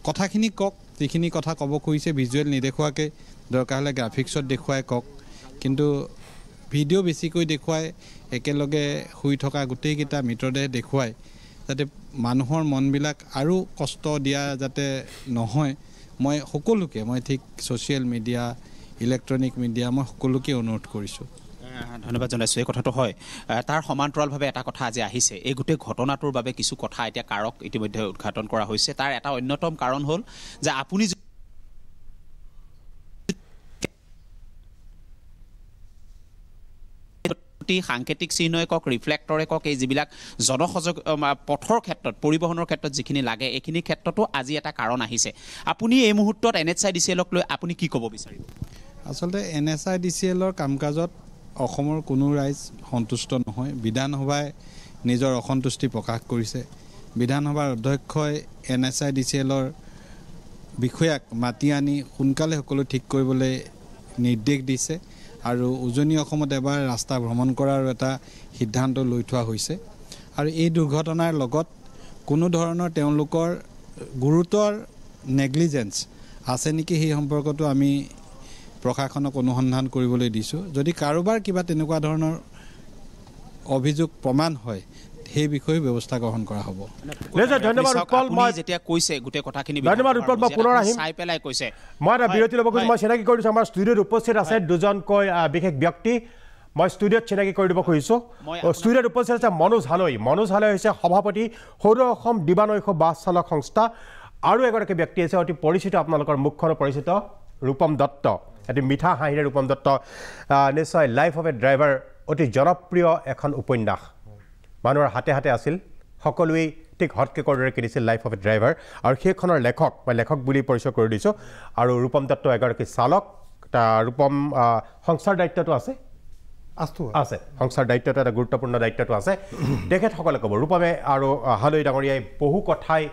কথাখিনি কওক যিখিনি কথা ক'ব খুজিছে ভিজুৱেল নেদেখুৱাকৈ দৰকাৰ হ'লে গ্ৰাফিক্সত দেখুৱাই কওক কিন্তু ভিডিঅ' বেছিকৈ দেখুৱাই একেলগে শুই থকা গোটেইকেইটা মৃতদেহ দেখুৱাই যাতে মানুহৰ মনবিলাক আৰু কষ্ট দিয়া যাতে নহয় মই সকলোকে মই ঠিক ছ'চিয়েল মিডিয়া ইলেক্ট্ৰনিক মিডিয়া মই সকলোকে অনুৰোধ কৰিছোঁ ধন্যবাদ জনাইছোঁ এই কথাটো হয় তাৰ সমান্তৰালভাৱে এটা কথা আজি আহিছে এই গোটেই ঘটনাটোৰ বাবে কিছু কথা এতিয়া কাৰক ইতিমধ্যে উদ্ঘাটন কৰা হৈছে তাৰ এটা অন্যতম কাৰণ হ'ল যে আপুনি খুঁটি সাংকেতিক চিহ্নই কওক ৰিফ্লেক্টৰে কওক এই যিবিলাক জনসযোগ পথৰ ক্ষেত্ৰত পৰিবহণৰ ক্ষেত্ৰত যিখিনি লাগে এইখিনি ক্ষেত্ৰতো আজি এটা কাৰণ আহিছে আপুনি এই মুহূৰ্তত NHIDCLক লৈ আপুনি কি ক'ব বিচাৰিব আচলতে NHIDCLৰ কাম কাজত অসমৰ কোনো ৰাইজ সন্তুষ্ট নহয় বিধানসভাই নিজৰ অসন্তুষ্টি প্ৰকাশ কৰিছে বিধানসভাৰ অধ্যক্ষই NHIDCLৰ বিষয়াক মাতি আনি সোনকালে সকলো ঠিক কৰিবলৈ নিৰ্দেশ দিছে আৰু উজনি অসমত এবাৰ ৰাস্তা ভ্ৰমণ কৰাৰ এটা সিদ্ধান্ত লৈ থোৱা হৈছে আৰু এই দুৰ্ঘটনাৰ লগত কোনো ধৰণৰ তেওঁলোকৰ গুৰুতৰ নেগলিজেন্স আছে নেকি সেই সম্পৰ্কটো আমি প্ৰশাসনক অনুসন্ধান কৰিবলৈ দিছোঁ যদি কাৰোবাৰ কিবা তেনেকুৱা ধৰণৰ অভিযোগ প্ৰমাণ হয় সেই বিষয়ে ব্যৱস্থা গ্ৰহণ কৰা হ'ব ধন্যবাদ উৎপল মই যেতিয়া কৈছে গোটেই কথাখিনি ধন্যবাদ উৎপল মই পুনৰ আহিম চাই পেলাই কৈছে মই এটা বিৰতি ল'ব খুজিছোঁ মই চিনাকি কৰি দিছোঁ আমাৰ ষ্টুডিঅ'ত উপস্থিত আছে দুজনকৈ বিশেষ ব্যক্তি মই ষ্টুডিঅ'ত চিনাকি কৰি দিব খুজিছোঁ ষ্টুডিঅ'ত উপস্থিত আছে মনোজ হালৈ হৈছে সভাপতি সৌৰ অসম দিবানৈশ বাছ চালক সংস্থা আৰু এগৰাকী ব্যক্তি আছে অতি পৰিচিত আপোনালোকৰ মুখখন পৰিচিত ৰূপম দত্ত এটি মিঠা হাঁহিৰে ৰূপম দত্ত নিশ্চয় লাইফ অফ এ ড্ৰাইভাৰ অতি জনপ্ৰিয় এখন উপন্যাস মানুহৰ হাতে হাতে আছিল সকলোৱেই ঠিক হটকেকৰ দৰে কিনিছিল লাইফ অফ এ ড্ৰাইভাৰ আৰু সেইখনৰ লেখক মই লেখক বুলি পৰিচয় কৰি দিছোঁ আৰু ৰূপম দত্ত এগৰাকী চালক ৰূপম সংস্থাৰ দায়িত্বটো আছে সংস্থাৰ দায়িত্বটো এটা গুৰুত্বপূৰ্ণ দায়িত্বটো আছে তেখেতসকলে ক'ব ৰূপমে আৰু হালৈ ডাঙৰীয়াই বহু কথাই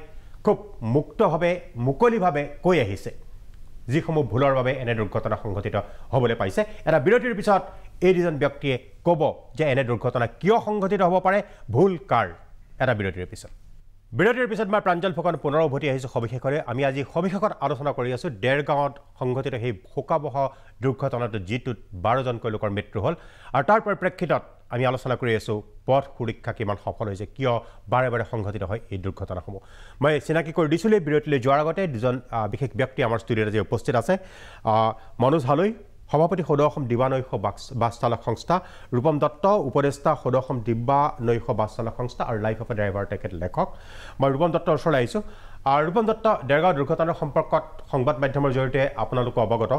খুব মুক্তভাৱে মুকলিভাৱে কৈ আহিছে যিসমূহ ভুলৰ বাবে এনে দুৰ্ঘটনা সংঘটিত হ'বলৈ পাইছে এটা বিৰতিৰ পিছত এই দুজন ব্যক্তিয়ে ক'ব যে এনে দুৰ্ঘটনা কিয় সংঘটিত হ'ব পাৰে ভুল কাৰ এটা বিৰতিৰ পিছত মই প্ৰাঞ্জল ফুকন পুনৰ উভতি আহিছোঁ সবিশেষৰে আমি আজি সবিশেষত আলোচনা কৰি আছোঁ ডেৰগাঁৱত সংঘটিত সেই শোকাবহ দুৰ্ঘটনাটোত যিটোত 12জনকৈ লোকৰ মৃত্যু হ'ল আৰু তাৰ পৰিপ্ৰেক্ষিতত আমি আলোচনা কৰি আছোঁ পথ সুৰক্ষা কিমান সফল হৈছে কিয় বাৰে বাৰে সংঘটিত হয় এই দুৰ্ঘটনাসমূহ মই চিনাকি কৰি দিছিলোঁ বিৰতিলৈ যোৱাৰ আগতে দুজন বিশেষ ব্যক্তি আমাৰ ষ্টুডিঅ'ত আজি উপস্থিত আছে মনোজ হালৈ সভাপতি সৌৰ অসম দিবানৈশ বাছ চালক সংস্থা ৰূপম দত্ত উপদেষ্টা সৌৰ অসম দিবানৈশ বাছ চালক সংস্থা আৰু লাইফ অফ এ ড্ৰাইভাৰ তেখেত লেখক মই ৰূপম দত্তৰ ওচৰলৈ আহিছোঁ ৰূপম দত্ত ডেৰগাঁও দুৰ্ঘটনাৰ সম্পৰ্কত সংবাদ মাধ্যমৰ জৰিয়তে আপোনালোক অৱগত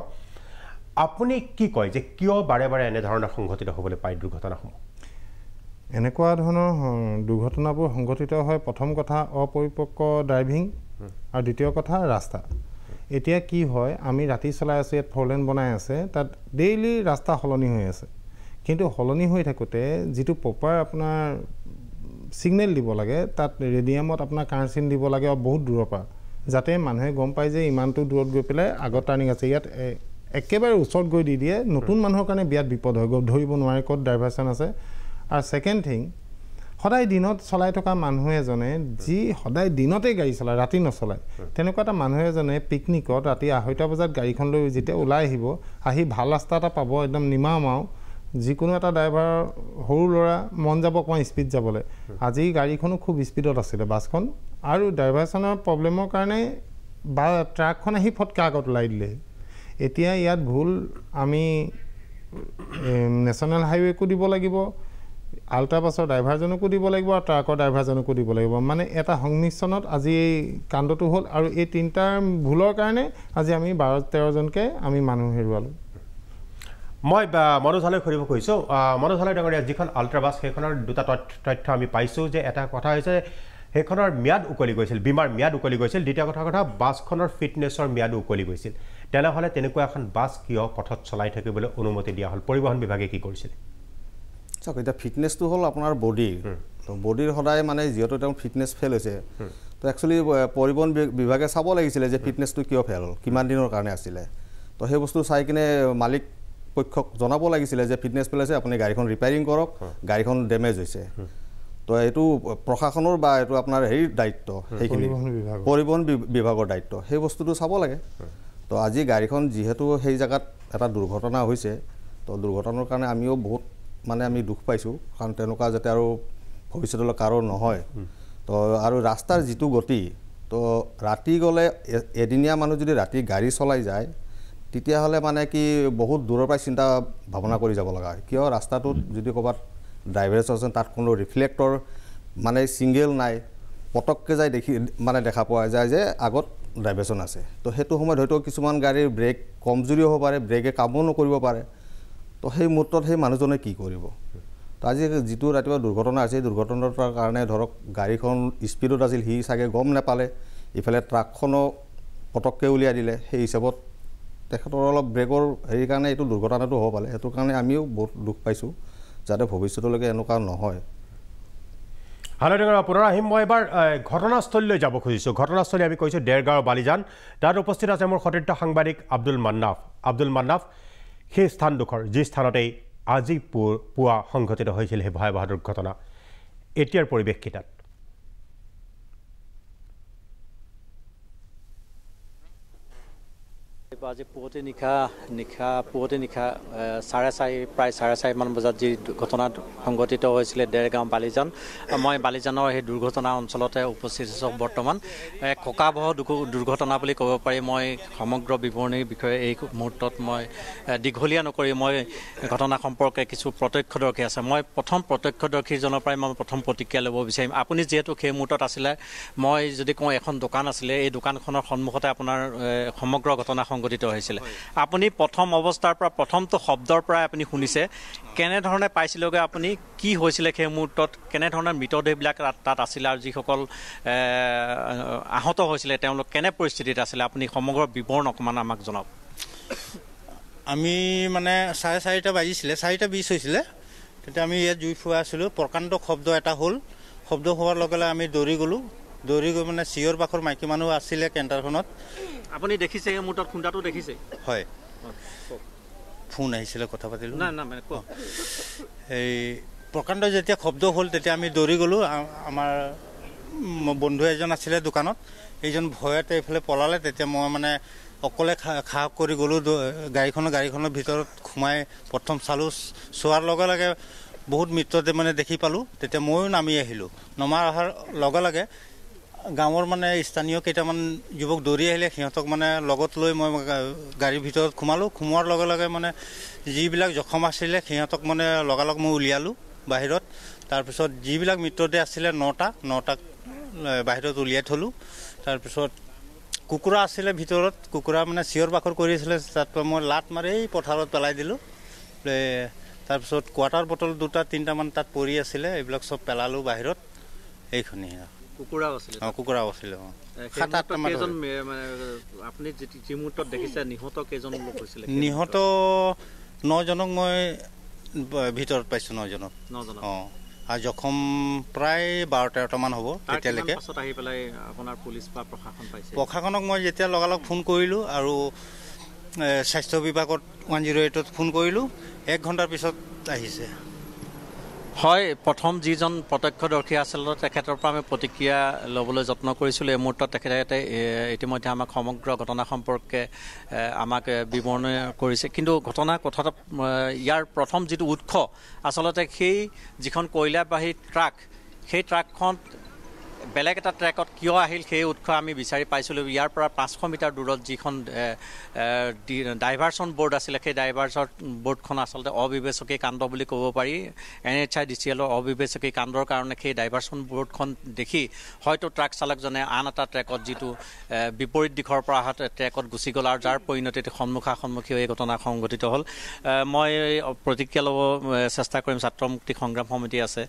আপুনি কি কয় যে কিয় বাৰে বাৰে এনেধৰণৰ সংঘটিত হ'বলৈ পায় দুৰ্ঘটনাসমূহ এনেকুৱা ধৰণৰ দুৰ্ঘটনাবোৰ সংঘটিত হয় প্ৰথম কথা অপৰিপক্ক ড্ৰাইভিং আৰু দ্বিতীয় কথা ৰাস্তা এতিয়া কি হয় আমি ৰাতি চলাই আছোঁ ইয়াত 4 লেন বনাই আছে তাত ডেইলি ৰাস্তা সলনি হৈ আছে কিন্তু সলনি হৈ থাকোঁতে যিটো প্ৰপাৰ আপোনাৰ সিগনেল দিব লাগে তাত ৰেডিয়ামত আপোনাৰ কাৰেণ্ট দিব লাগে বহুত দূৰৰ পৰা যাতে মানুহে গম পায় যে ইমানটো দূৰত গৈ পেলাই আগত টাৰ্ণিং আছে ইয়াত একেবাৰে ওচৰত গৈ দি দিয়ে নতুন মানুহৰ কাৰণে বিৰাট বিপদ হয় ধৰিব নোৱাৰে ক'ত ডাইভাৰচন আছে আৰু ছেকেণ্ড থিং সদায় দিনত চলাই থকা মানুহ এজনে যি সদায় দিনতে গাড়ী চলায় ৰাতি নচলায় তেনেকুৱা এটা মানুহ এজনে পিকনিকত ৰাতি 2:30 বজাত গাড়ীখন লৈ যেতিয়া ওলাই আহি ভাল ৰাস্তা এটা পাব একদম নিমাও যিকোনো এটা ড্ৰাইভাৰ সৰু ল'ৰা মন যাব অকণমান স্পীড যাবলৈ আজি গাড়ীখনো খুব স্পীডত আছিলে বাছখন আৰু ডাইভাৰচনৰ প্ৰব্লেমৰ কাৰণে বা ট্ৰাকখন আহি ফটকৈ আগত ওলাই দিলে এতিয়া ইয়াত ভুল আমি নেশ্যনেল হাইৱেকো দিব লাগিব আল্ট্ৰা বাছৰ ড্ৰাইভাৰজনকো দিব লাগিব আৰু ট্ৰাকৰ ড্ৰাইভাৰজনকো দিব লাগিব মানে এটা সংমিশ্ৰণত আজি এই কাণ্ডটো হ'ল আৰু এই তিনিটাৰ ভুলৰ কাৰণে আজি আমি 12-13জনকৈ আমি মানুহ হেৰুৱালোঁ মই মনোজ হালৈ সুধিব খুজিছোঁ মনোজ হালৈ ডাঙৰীয়া যিখন আল্ট্ৰা বাছ সেইখনৰ দুটা তথ্য আমি পাইছোঁ যে এটা কথা হৈছে সেইখনৰ ম্যাদ উকলি গৈছিল বীমাৰ ম্যাদ উকলি গৈছিল দ্বিতীয় কথা বাছখনৰ ফিটনেছৰ ম্যাদ উকলি গৈছিল তেনেহ'লে তেনেকুৱা এখন বাছ কিয় পথত চলাই থাকিবলৈ অনুমতি দিয়া হ'ল পৰিবহণ বিভাগে কি কৰিছিল চাওক এতিয়া ফিটনেছটো হ'ল আপোনাৰ বডিৰ তো বডিৰ সদায় মানে যিহেতু তেওঁ ফিটনেছ ফেল হৈছে তো একচুৱেলি পৰিবহণ বিভাগে চাব লাগিছিলে যে ফিটনেছটো কিয় ফেল হ'ল কিমান দিনৰ কাৰণে আছিলে তো সেই বস্তু চাই কিনে মালিক পক্ষক জনাব লাগিছিলে যে ফিটনেছ ফেল হৈছে আপুনি গাড়ীখন ৰিপেয়াৰিং কৰক গাড়ীখন ডেমেজ হৈছে তো এইটো প্ৰশাসনৰ বা এইটো আপোনাৰ হেৰিৰ দায়িত্ব সেইখিনি পৰিবহণ বিভাগৰ দায়িত্ব সেই বস্তুটো চাব লাগে তো আজি গাড়ীখন যিহেতু সেই জেগাত এটা দুৰ্ঘটনা হৈছে তো দুৰ্ঘটনাৰ কাৰণে আমিও বহুত মানে আমি দুখ পাইছোঁ কাৰণ তেনেকুৱা যাতে আৰু ভৱিষ্যতলৈ কাৰো নহয় তো আৰু ৰাস্তাৰ যিটো গতি তো ৰাতি গ'লে এদিনীয়া মানুহ যদি ৰাতি গাড়ী চলাই যায় তেতিয়াহ'লে মানে কি বহুত দূৰৰ পৰাই চিন্তা ভাৱনা কৰি যাব লগা হয় কিয় ৰাস্তাটোত যদি ক'ৰবাত ড্ৰাইভাৰেজ আছে তাত কোনো ৰিফ্লেক্টৰ মানে ছিংগেল নাই পটককৈ যাই মানে দেখা পোৱা যায় যে আগত ড্ৰাইভাৰজন আছে তো সেইটো সময়ত হয়তো কিছুমান গাড়ীৰ ব্ৰেক কমজুৰি হ'ব পাৰে ব্ৰেকে কামো নকৰিব পাৰে তো সেই মুহূৰ্তত সেই মানুহজনে কি কৰিব তো আজি যিটো ৰাতিপুৱা দুৰ্ঘটনা আছে দুৰ্ঘটনাৰ কাৰণে ধৰক গাড়ীখন স্পীডত আছিল সি চাগে গম নাপালে ইফালে ট্ৰাকখনো পটককৈ উলিয়াই দিলে সেই হিচাপত তেখেতৰ অলপ ব্ৰেকৰ হেৰি কাৰণে এইটো দুৰ্ঘটনাটো হ'ব পাৰে সেইটো কাৰণে আমিও বহুত দুখ পাইছোঁ যাতে ভৱিষ্যতলৈকে এনেকুৱা নহয় হালদিঙৰ পুনৰ আহিম মই এবাৰ ঘটনাস্থলীলৈ যাব খুজিছোঁ ঘটনাস্থলী আমি কৈছোঁ দেৰগাঁও বালিজান তাত উপস্থিত আছে মোৰ সতীৰ্থ সাংবাদিক আব্দুল মান্নাফ সেই স্থানডোখৰ যি স্থানতেই আজি পুৱা সংঘটিত হৈছিল সেই ভয়াৱহ দুৰ্ঘটনা এতিয়াৰ পৰিৱেশ কি তাত আজি পুৱতি নিশা প্ৰায় 4:30 মান বজাত যি ঘটনা সংঘটিত হৈছিলে দেৰগাঁও বালিজান মই বালিজানৰ সেই দুৰ্ঘটনা অঞ্চলতে উপস্থিত আছোঁ বৰ্তমান ককাবহ দুৰ্ঘটনা বুলি ক'ব পাৰি মই সমগ্ৰ বিৱৰণীৰ বিষয়ে এই মুহূৰ্তত মই দীঘলীয়া নকৰি মই ঘটনা সম্পৰ্কে কিছু প্ৰত্যক্ষদৰ্শী আছে মই প্ৰথম প্ৰত্যক্ষদৰ্শীজনৰ পৰাই মই প্ৰথম প্ৰতিক্ৰিয়া ল'ব বিচাৰিম আপুনি যিহেতু সেই মুহূৰ্তত আছিলে মই যদি কওঁ এখন দোকান আছিলে এই দোকানখনৰ সন্মুখতে আপোনাৰ সমগ্ৰ ঘটনা সংঘটিত হৈছিলে আপুনি প্ৰথম অৱস্থাৰ পৰা প্ৰথমটো শব্দৰ পৰা আপুনি শুনিছে কেনেধৰণে পাইছিলগৈ আপুনি কি হৈছিলে সেই মুহূৰ্তত কেনেধৰণৰ মৃতদেহবিলাক তাত আছিলে আৰু যিসকল আহত হৈছিলে তেওঁলোক কেনে পৰিস্থিতিত আছিলে আপুনি সমগ্ৰ বিৱৰণ অকণমান আমাক জনাওক আমি মানে 4:30 বাজিছিলে 4:20 হৈছিলে তেতিয়া আমি ইয়াত জুই ফুৱাই আছিলোঁ প্ৰকাণ্ড শব্দ এটা হ'ল শব্দ হোৱাৰ লগে লগে আমি দৌৰি গ'লোঁ দৌৰি গৈ মানে চিঞৰ বাখৰ মাইকী মানুহ আছিলে কেণ্টাৰখনত আপুনি দেখিছে এই মুহূৰ্তত খুন্দাটো দেখিছে হয় ফোন আহিছিলে কথা পাতিলোঁ মানে কোৱা এই প্ৰকাণ্ড যেতিয়া শব্দ হ'ল তেতিয়া আমি দৌৰি গ'লোঁ আমাৰ বন্ধু এজন আছিলে দোকানত এইজন ভয়তে এইফালে পলালে তেতিয়া মই মানে অকলে সাহস কৰি গ'লোঁ গাড়ীখনৰ ভিতৰত সোমাই প্ৰথম চালোঁ চোৱাৰ লগে লগে বহুত মৃতদেহ মানে দেখি পালোঁ তেতিয়া ময়ো নামি আহিলোঁ নমাৰ অহাৰ লগে লগে গাঁৱৰ মানে স্থানীয় কেইটামান যুৱক দৌৰি আহিলে সিহঁতক মানে লগত লৈ মই গাড়ীৰ ভিতৰত সোমোৱাৰ লগে লগে মানে যিবিলাক জখম আছিলে সিহঁতক মানে লগালগ মই উলিয়ালোঁ বাহিৰত তাৰপিছত যিবিলাক মৃতদেহ আছিলে 9টাক বাহিৰত উলিয়াই থলোঁ তাৰপিছত কুকুৰা আছিলে ভিতৰত কুকুৰা মানে চিঞৰ বাখৰ কৰি আছিলে তাত মই লাট মাৰি এই পথাৰত পেলাই দিলোঁ তাৰপিছত কোৱাটাৰ বটল 2-3টামান তাত পৰি আছিলে এইবিলাক চব পেলালোঁ বাহিৰত এইখনেই কুকুৰাও আছিলে কুকুৰাও আছিলে আপুনি যি মুহূৰ্তত দেখিছে নিহত কেইজন লোক হৈছিলে নিহত 9জনক মই ভিতৰত পাইছোঁ 9জনক আৰু জখম প্ৰায় 12-13টামান হ'ব তেতিয়ালৈকে আহি পেলাই আপোনাৰ পুলিচ বা প্ৰশাসন পাইছে প্ৰশাসনক মই যেতিয়া লগালগ ফোন কৰিলোঁ আৰু স্বাস্থ্য বিভাগত 108ত ফোন কৰিলোঁ 1 ঘণ্টাৰ পিছত আহিছে হয় প্ৰথম যিজন প্ৰত্যক্ষদৰ্শী আছিলে তেখেতৰ পৰা আমি প্ৰতিক্ৰিয়া ল'বলৈ যত্ন কৰিছিলোঁ এই মুহূৰ্তত তেখেতে ইতিমধ্যে আমাক সমগ্ৰ ঘটনা সম্পৰ্কে আমাক বিৱৰণী কৰিছে কিন্তু কথাটো ইয়াৰ প্ৰথম যিটো উৎস আচলতে সেই যিখন কয়লাবাহী ট্ৰাক সেই ট্ৰাকখন বেলেগ এটা ট্ৰেকত কিয় আহিল সেই উৎস আমি বিচাৰি পাইছিলোঁ ইয়াৰ পৰা 500 মিটাৰ দূৰত যিখন ডাইভাৰচন বোৰ্ড আছিলে সেই ডাইভাৰচন বোৰ্ডখন আচলতে অবিবেচকী কাণ্ড বুলি ক'ব পাৰি NHIDCLৰ অবিবেচকী কাণ্ডৰ কাৰণে সেই ডাইভাৰচন বোৰ্ডখন দেখি হয়তো ট্ৰাক চালকজনে আন এটা ট্ৰেকত যিটো বিপৰীত দিশৰ পৰা অহা ট্ৰেকত গুচি গ'ল আৰু যাৰ পৰিণতিত সন্মুখী এই ঘটনা সংঘটিত হ'ল মই প্ৰতিক্ৰিয়া ল'ব চেষ্টা কৰিম ছাত্ৰ মুক্তি সংগ্ৰাম সমিতি আছে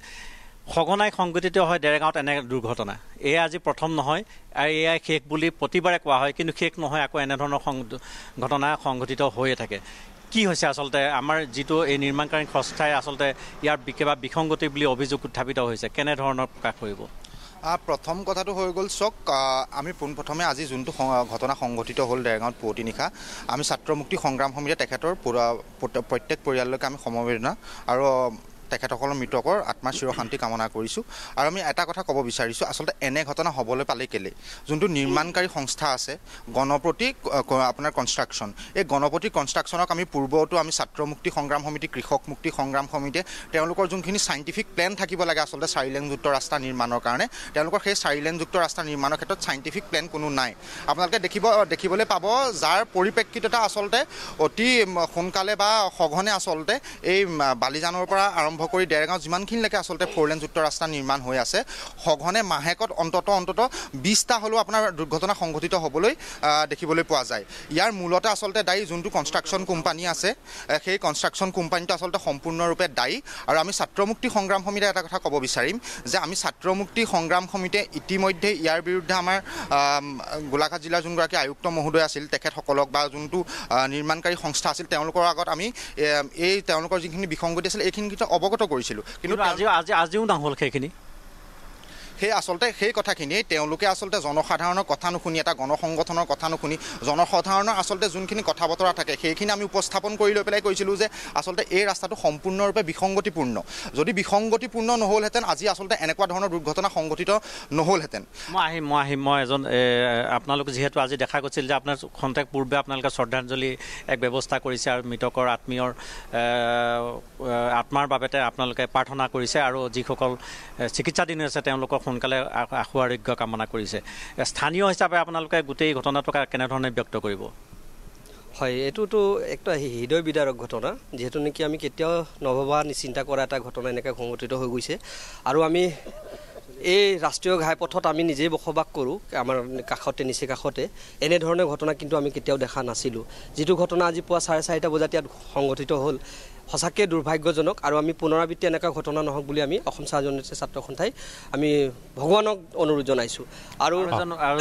সঘনাই সংঘটিত হয় দেৰগাঁৱত এনে দুৰ্ঘটনা এয়া আজি প্ৰথম নহয় আৰু এয়াই শেষ বুলি প্ৰতিবাৰে কোৱা হয় কিন্তু শেষ নহয় আকৌ এনেধৰণৰ ঘটনা সংঘটিত হৈয়ে থাকে কি হৈছে আচলতে আমাৰ যিটো এই নিৰ্মাণকাৰী সংস্থাই আচলতে ইয়াৰ কিবা বিসংগতি বুলি অভিযোগ উত্থাপিত হৈছে কেনেধৰণৰ প্ৰকাশ কৰিব প্ৰথম কথাটো হৈ গ'ল চাওক আমি পোনপ্ৰথমে আজি যোনটো ঘটনা সংঘটিত হ'ল দেৰগাঁৱত পুৱতি নিশা আমি ছাত্ৰ মুক্তি সংগ্ৰাম সমিতিয়ে তেখেতৰ প্ৰত্যেক পৰিয়াললৈকে আমি সমবেদনা আৰু তেখেতসকলৰ মৃতকৰ আত্মাৰ চিৰশান্তি কামনা কৰিছোঁ আৰু আমি এটা কথা ক'ব বিচাৰিছোঁ আচলতে এনে ঘটনা হ'বলৈ পালে কেলে যোনটো নিৰ্মাণকাৰী সংস্থা আছে গণপতি আপোনাৰ কনষ্ট্ৰাকশ্যন এই গণপতি কনষ্ট্ৰাকশ্যনক আমি পূৰ্বতো আমি ছাত্ৰ মুক্তি সংগ্ৰাম সমিতি কৃষক মুক্তি সংগ্ৰাম সমিতিয়ে তেওঁলোকৰ যোনখিনি চাইণ্টিফিক প্লেন থাকিব লাগে আচলতে 4 লেনযুক্ত ৰাস্তা নিৰ্মাণৰ কাৰণে তেওঁলোকৰ সেই 4 লেনযুক্ত ৰাস্তা নিৰ্মাণৰ ক্ষেত্ৰত চাইণ্টিফিক প্লেন কোনো নাই আপোনালোকে দেখিবলৈ পাব যাৰ পৰিপ্ৰেক্ষিততা আচলতে অতি সোনকালে বা সঘনে আচলতে এই বালিজানৰ পৰা আৰম্ভ আৰম্ভ কৰি ডেৰগাঁও যিমানখিনিলৈকে আচলতে 4 লেনযুক্ত ৰাস্তা নিৰ্মাণ হৈ আছে সঘনে মাহেকত অন্তত 20টা হ'লেও আপোনাৰ দুৰ্ঘটনা সংঘটিত হ'বলৈ দেখিবলৈ পোৱা যায় ইয়াৰ মূলতে আচলতে দায়ী যোনটো কনষ্ট্ৰাকশ্যন কোম্পানী আছে সেই কনষ্ট্ৰাকশ্যন কোম্পানীটো আচলতে সম্পূৰ্ণৰূপে দায়ী আৰু আমি ছাত্ৰ মুক্তি সংগ্ৰাম সমিতিয়ে এটা কথা ক'ব বিচাৰিম যে আমি ছাত্ৰ মুক্তি সংগ্ৰাম সমিতিয়ে ইতিমধ্যে ইয়াৰ বিৰুদ্ধে আমাৰ গোলাঘাট জিলাৰ যোনগৰাকী আয়ুক্ত মহোদয় আছিল তেখেতসকলক বা যোনটো নিৰ্মাণকাৰী সংস্থা আছিল তেওঁলোকৰ আগত আমি এই তেওঁলোকৰ যিখিনি বিসংগতি আছিল এইখিনি অৱগত কৰিছিলোঁ কিন্তু আজিও নহ'ল সেইখিনি সেই আচলতে সেই কথাখিনিয়ে তেওঁলোকে আচলতে জনসাধাৰণৰ কথা নুশুনি এটা গণসংগঠনৰ কথা নুশুনি জনসাধাৰণৰ আচলতে যোনখিনি কথা বতৰা থাকে সেইখিনি আমি উপস্থাপন কৰি লৈ পেলাই কৈছিলোঁ যে আচলতে এই ৰাস্তাটো সম্পূৰ্ণৰূপে বিসংগতিপূৰ্ণ যদি বিসংগতিপূৰ্ণ নহ'লহেঁতেন আজি আচলতে এনেকুৱা ধৰণৰ দুৰ্ঘটনা সংঘটিত নহ'লহেঁতেন মই এজন আপোনালোকে যিহেতু আজি দেখা গৈছিল যে আপোনাৰ খন্তেক পূৰ্বে আপোনালোকে শ্ৰদ্ধাঞ্জলি এক ব্যৱস্থা কৰিছে আৰু মৃতকৰ আত্মীয়ৰ আত্মাৰ বাবে আপোনালোকে প্ৰাৰ্থনা কৰিছে আৰু যিসকল চিকিৎসাধীন আছে তেওঁলোকক সোনকালে আশু আৰোগ্য কামনা কৰিছে স্থানীয় হিচাপে আপোনালোকে গোটেই ঘটনাটো কেনেধৰণে ব্যক্ত কৰিব হয় এইটোতো একটা হৃদয় বিদাৰক ঘটনা যেহেতু নেকি আমি কেতিয়াও নভবা নিচিন্তা কৰা এটা ঘটনা এনেকৈ সংঘটিত হৈ গৈছে আৰু আমি এই ৰাষ্ট্ৰীয় ঘাইপথত আমি নিজেই বসবাস কৰোঁ আমাৰ কাষতে নিচে কাষতে এনেধৰণৰ ঘটনা কিন্তু আমি কেতিয়াও দেখা নাছিলোঁ যিটো ঘটনা আজি পুৱা 4:30 বজাত ইয়াত সংঘটিত হ'ল সঁচাকৈ দুৰ্ভাগ্যজনক আৰু আমি পুনৰাবৃত্তি এনেকুৱা ঘটনা নহওক বুলি আমি অসম ছাত্ৰ জনতা ছাত্ৰ সন্থাই আমি ভগৱানক অনুৰোধ জনাইছোঁ আৰু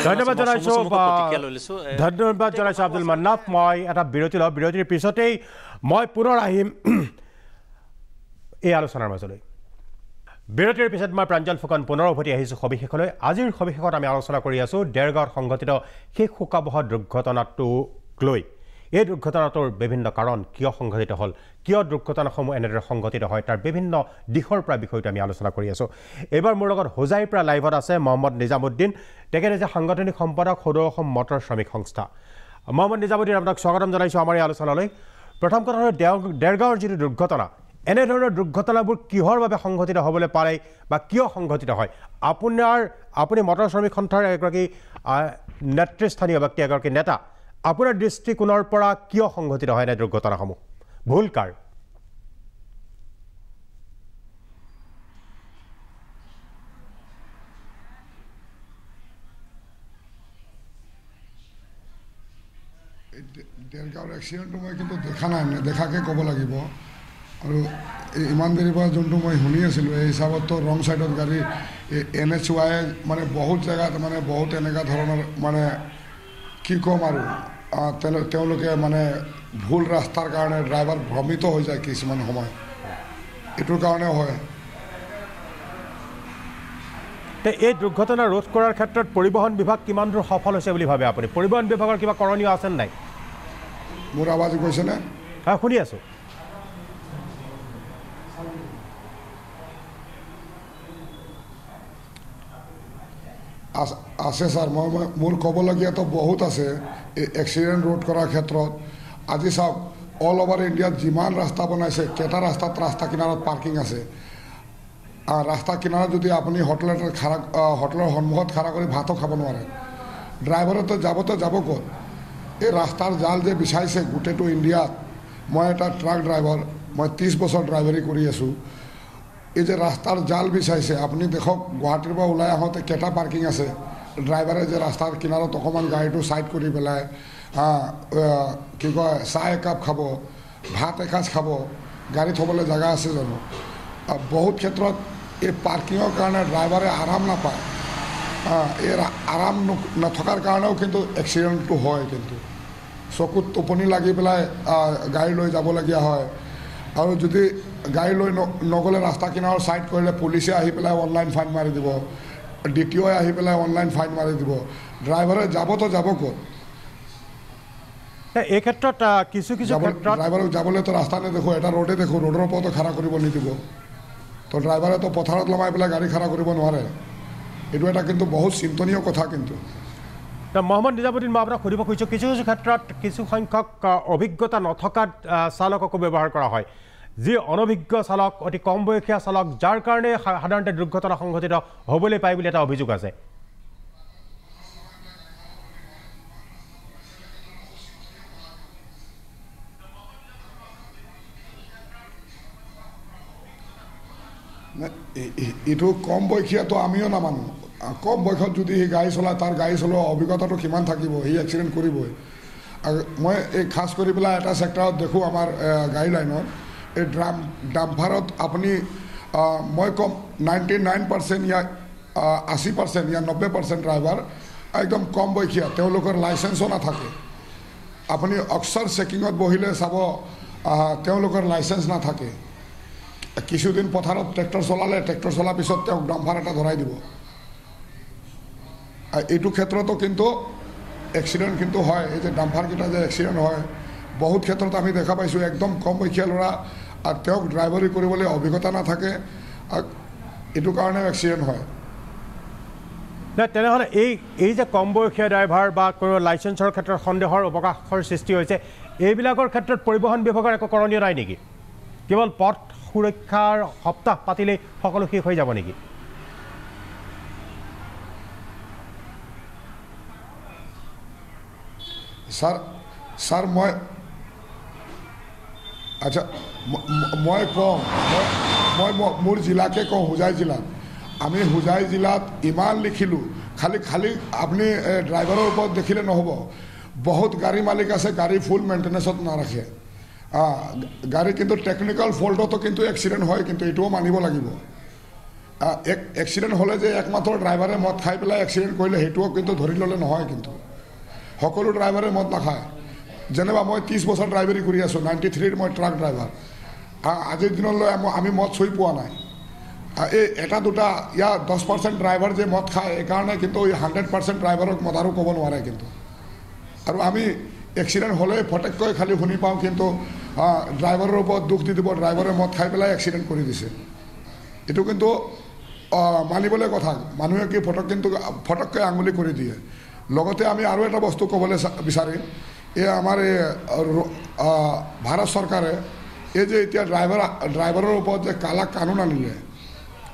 ধন্যবাদ জনাইছোঁ আব্দুল মান্নাফ মই এটা বিৰতি লওঁ বিৰতিৰ পিছতেই মই পুনৰ আহিম এই আলোচনাৰ মাজলৈ বিৰতিৰ পিছত মই প্ৰাঞ্জল ফুকন পুনৰ উভতি আহিছোঁ সবিশেষলৈ আজিৰ সবিশেষত আমি আলোচনা কৰি আছোঁ ডেৰগাঁৱত সংঘটিত সেই শোকাবহ দুৰ্ঘটনাটোক লৈ এই দুৰ্ঘটনাটোৰ বিভিন্ন কাৰণ কিয় সংঘটিত হ'ল কিয় দুৰ্ঘটনাসমূহ এনেদৰে সংঘটিত হয় তাৰ বিভিন্ন দিশৰ পৰা বিষয়টো আমি আলোচনা কৰি আছোঁ এইবাৰ মোৰ লগত হোজাইৰ পৰা লাইভত আছে মহম্মদ নিজামুদ্দিন তেখেতে যে সাংগঠনিক সম্পাদক সদৌ অসম মটৰ শ্ৰমিক সংস্থা মহম্মদ নিজামুদ্দিন আপোনাক স্বাগতম জনাইছোঁ আমাৰ এই আলোচনালৈ প্ৰথম কথা হ'ল ডেৰগাঁৱৰ যিটো দুৰ্ঘটনা এনেধৰণৰ দুৰ্ঘটনাবোৰ কিহৰ বাবে সংঘটিত হ'বলৈ পাৰে বা কিয় সংঘটিত হয় আপুনি মটৰ শ্ৰমিক সন্থাৰ এগৰাকী নেতৃস্থানীয় ব্যক্তি এগৰাকী নেতা আপোনাৰ দৃষ্টিকোণৰ পৰা কিয় সংঘটিত হয় এনে দুৰ্ঘটনাসমূহ ভুল কাৰ ডেৰগাঁৱৰ এক্সিডেণ্টটো মই কিন্তু দেখা নাই নেদেখাকৈ ক'ব লাগিব আৰু ইমান দেৰিৰ পৰা যোনটো মই শুনি আছিলোঁ এই হিচাপততো ৰং ছাইডত গাড়ী NHY মানে বহুত জেগাত মানে বহুত এনেকুৱা ধৰণৰ মানে কি ক'ম আৰু তেওঁলোকে মানে ভুল ৰাস্তাৰ কাৰণে ড্ৰাইভাৰ ভ্ৰমিত হৈ যায় কিছুমান সময় এইটোৰ কাৰণে হয় এই দুৰ্ঘটনা ৰোধ কৰাৰ ক্ষেত্ৰত পৰিবহণ বিভাগ কিমান দূৰ সফল হৈছে বুলি ভাবে আপুনি পৰিবহণ বিভাগৰ কিবা কৰণীয় আছে নাই মোৰ আৱাজ গৈছেনে হয় শুনি আছোঁ আছে ছাৰ মোৰ ক'বলগীয়াতো বহুত আছে এক্সিডেণ্ট ৰোধ কৰাৰ ক্ষেত্ৰত আজি চাওক অল অভাৰ ইণ্ডিয়াত যিমান ৰাস্তা বনাইছে কেইটা ৰাস্তাত ৰাস্তা কিনাৰত পাৰ্কিং আছে ৰাস্তা কিনাৰত যদি আপুনি হোটেলৰ সন্মুখত খাৰা কৰি ভাতো খাব নোৱাৰে ড্ৰাইভাৰেতো যাব ক'ত এই ৰাস্তাৰ জাল যে বিচাৰিছে গোটেইটো ইণ্ডিয়াত মই এটা ট্ৰাক ড্ৰাইভাৰ মই 30 বছৰ ড্ৰাইভাৰী কৰি আছোঁ এই যে ৰাস্তাৰ জাল বিচাৰিছে আপুনি দেখক গুৱাহাটীৰ পৰা ওলাই আহোঁতে কেইটা পাৰ্কিং আছে ড্ৰাইভাৰে যে ৰাস্তাৰ কিনাৰত অকণমান গাড়ীটো ছাইড কৰি পেলাই কি কয় চাহ একাপ খাব ভাত এসাঁজ খাব গাড়ী থ'বলৈ জেগা আছে জানো বহুত ক্ষেত্ৰত এই পাৰ্কিঙৰ কাৰণে ড্ৰাইভাৰে আৰাম নাপায় এই আৰাম নথকাৰ কাৰণেও কিন্তু এক্সিডেণ্টটো হয় কিন্তু চকুত টোপনি লাগি পেলাই গাড়ী লৈ যাবলগীয়া হয় আৰু যদি গাড়ী লৈ নগ'লে ৰাস্তা কিনাৰৰ ছাইড কৰিলে পুলিচে আহি পেলাই অনলাইন ফাইন মাৰি দিব DTOয়ে আহি পেলাই অনলাইন ফাইন মাৰি দিব ড্ৰাইভাৰে যাব ক'ত এই ক্ষেত্ৰত কিছু ড্ৰাইভাৰক যাবলৈতো ৰাস্তা নেদেখোঁ এটা ৰোডে দেখোঁ ৰোডৰ ওপৰতো খাৰা কৰিব নিদিব তো ড্ৰাইভাৰেতো পথাৰত লমাই পেলাই গাড়ী খাৰা কৰিব নোৱাৰে এইটো এটা কিন্তু বহুত চিন্তনীয় কথা কিন্তু মহম্মদ নিজামুদ্দিন মই আপোনাক সুধিব খুজিছোঁ কিছু ক্ষেত্ৰত কিছু সংখ্যক অভিজ্ঞতা নথকা চালককো ব্যৱহাৰ কৰা হয় যি অনভিজ্ঞ চালক অতি কম বয়সীয়া চালক যাৰ কাৰণে সাধাৰণতে দুৰ্ঘটনা সংঘটিত হ'বলৈ পায় বুলি এটা অভিযোগ আছে এইটো কম বয়সীয়াটো আমিও নামানো কম বয়সত যদি সি গাড়ী চলায় তাৰ গাড়ী চলোৱা অভিজ্ঞতাটো কিমান থাকিব সি এক্সিডেণ্ট কৰিবই আৰু মই এই খাছ কৰি পেলাই এটা চেক্টৰত দেখোঁ আমাৰ গাড়ী লাইনত এই ডাম্পাৰত আপুনি মই কম 99% ইয়া 80% ইয়া 90% ড্ৰাইভাৰ একদম কম বয়সীয়া তেওঁলোকৰ লাইচেঞ্চো নাথাকে আপুনি অক্সৰ চেকিঙত বহিলে চাব তেওঁলোকৰ লাইচেঞ্চ নাথাকে কিছুদিন পথাৰত ট্ৰেক্টৰ চলালে ট্ৰেক্টৰ চলাৰ পিছত তেওঁক ডাম্পাৰ এটা ধৰাই দিব এইটো ক্ষেত্ৰতো কিন্তু এক্সিডেণ্ট কিন্তু হয় এই যে ডাম্পাৰকেইটা যে এক্সিডেণ্ট হয় বহুত ক্ষেত্ৰত আমি দেখা পাইছোঁ একদম কম বয়সীয়া ল'ৰা আৰু তেওঁক ড্ৰাইভাৰী কৰিবলৈ অভিজ্ঞতা নাথাকে এইটো কাৰণে এক্সিডেণ্ট হয় তেনেহ'লে এই যে কম বয়সীয়া ড্ৰাইভাৰ বা কোনো লাইচেঞ্চৰ ক্ষেত্ৰত সন্দেহৰ অৱকাশৰ সৃষ্টি হৈছে এইবিলাকৰ ক্ষেত্ৰত পৰিবহণ বিভাগৰ একো কৰণীয় নাই নেকি কেৱল পথ সুৰক্ষাৰ সপ্তাহ পাতিলেই সকলো শেষ হৈ যাব নেকি ছাৰ মই আচ্ছা মই কওঁ মই মোৰ জিলাকে কওঁ হোজাই জিলাত আমি হোজাই জিলাত ইমান লিখিলোঁ খালি আপুনি ড্ৰাইভাৰৰ ওপৰত দেখিলে নহ'ব বহুত গাড়ী মালিক আছে গাড়ী ফুল মেইনটেনেন্সত নাৰাখে গাড়ী কিন্তু টেকনিক্যাল ফল্টতো কিন্তু এক্সিডেণ্ট হয় কিন্তু এইটোও মানিব লাগিব এক্সিডেণ্ট হ'লে যে একমাত্ৰ ড্ৰাইভাৰে মদ খাই পেলাই এক্সিডেণ্ট কৰিলে সেইটোও কিন্তু ধৰি ল'লে নহয় কিন্তু সকলো ড্ৰাইভাৰে মদ নাখায় যেনিবা মই 30 বছৰ ড্ৰাইভাৰী কৰি আছোঁ 93ৰ মই ট্ৰাক ড্ৰাইভাৰ আজিৰ দিনলৈ আমি মদ চুই পোৱা নাই এই এটা দুটা ইয়াৰ 10% ড্ৰাইভাৰ যে মদ খায় এইকাৰণে কিন্তু 100% ড্ৰাইভাৰক মদাৰো ক'ব নোৱাৰে কিন্তু আৰু আমি এক্সিডেণ্ট হ'লে ফটেককৈ খালি শুনি পাওঁ কিন্তু ড্ৰাইভাৰৰ ওপৰত দুখ দি দিব ড্ৰাইভাৰে মদ খাই পেলাই এক্সিডেণ্ট কৰি দিছে এইটো কিন্তু মানিবলৈ কথা মানুহে কি ফটককৈ আঙুলি কৰি দিয়ে লগতে আমি আৰু এটা বস্তু ক'বলৈ বিচাৰিম এই আমাৰ এই ভাৰত চৰকাৰে এই যে এতিয়া ড্ৰাইভাৰৰ ওপৰত যে কালা কানুন আনিলে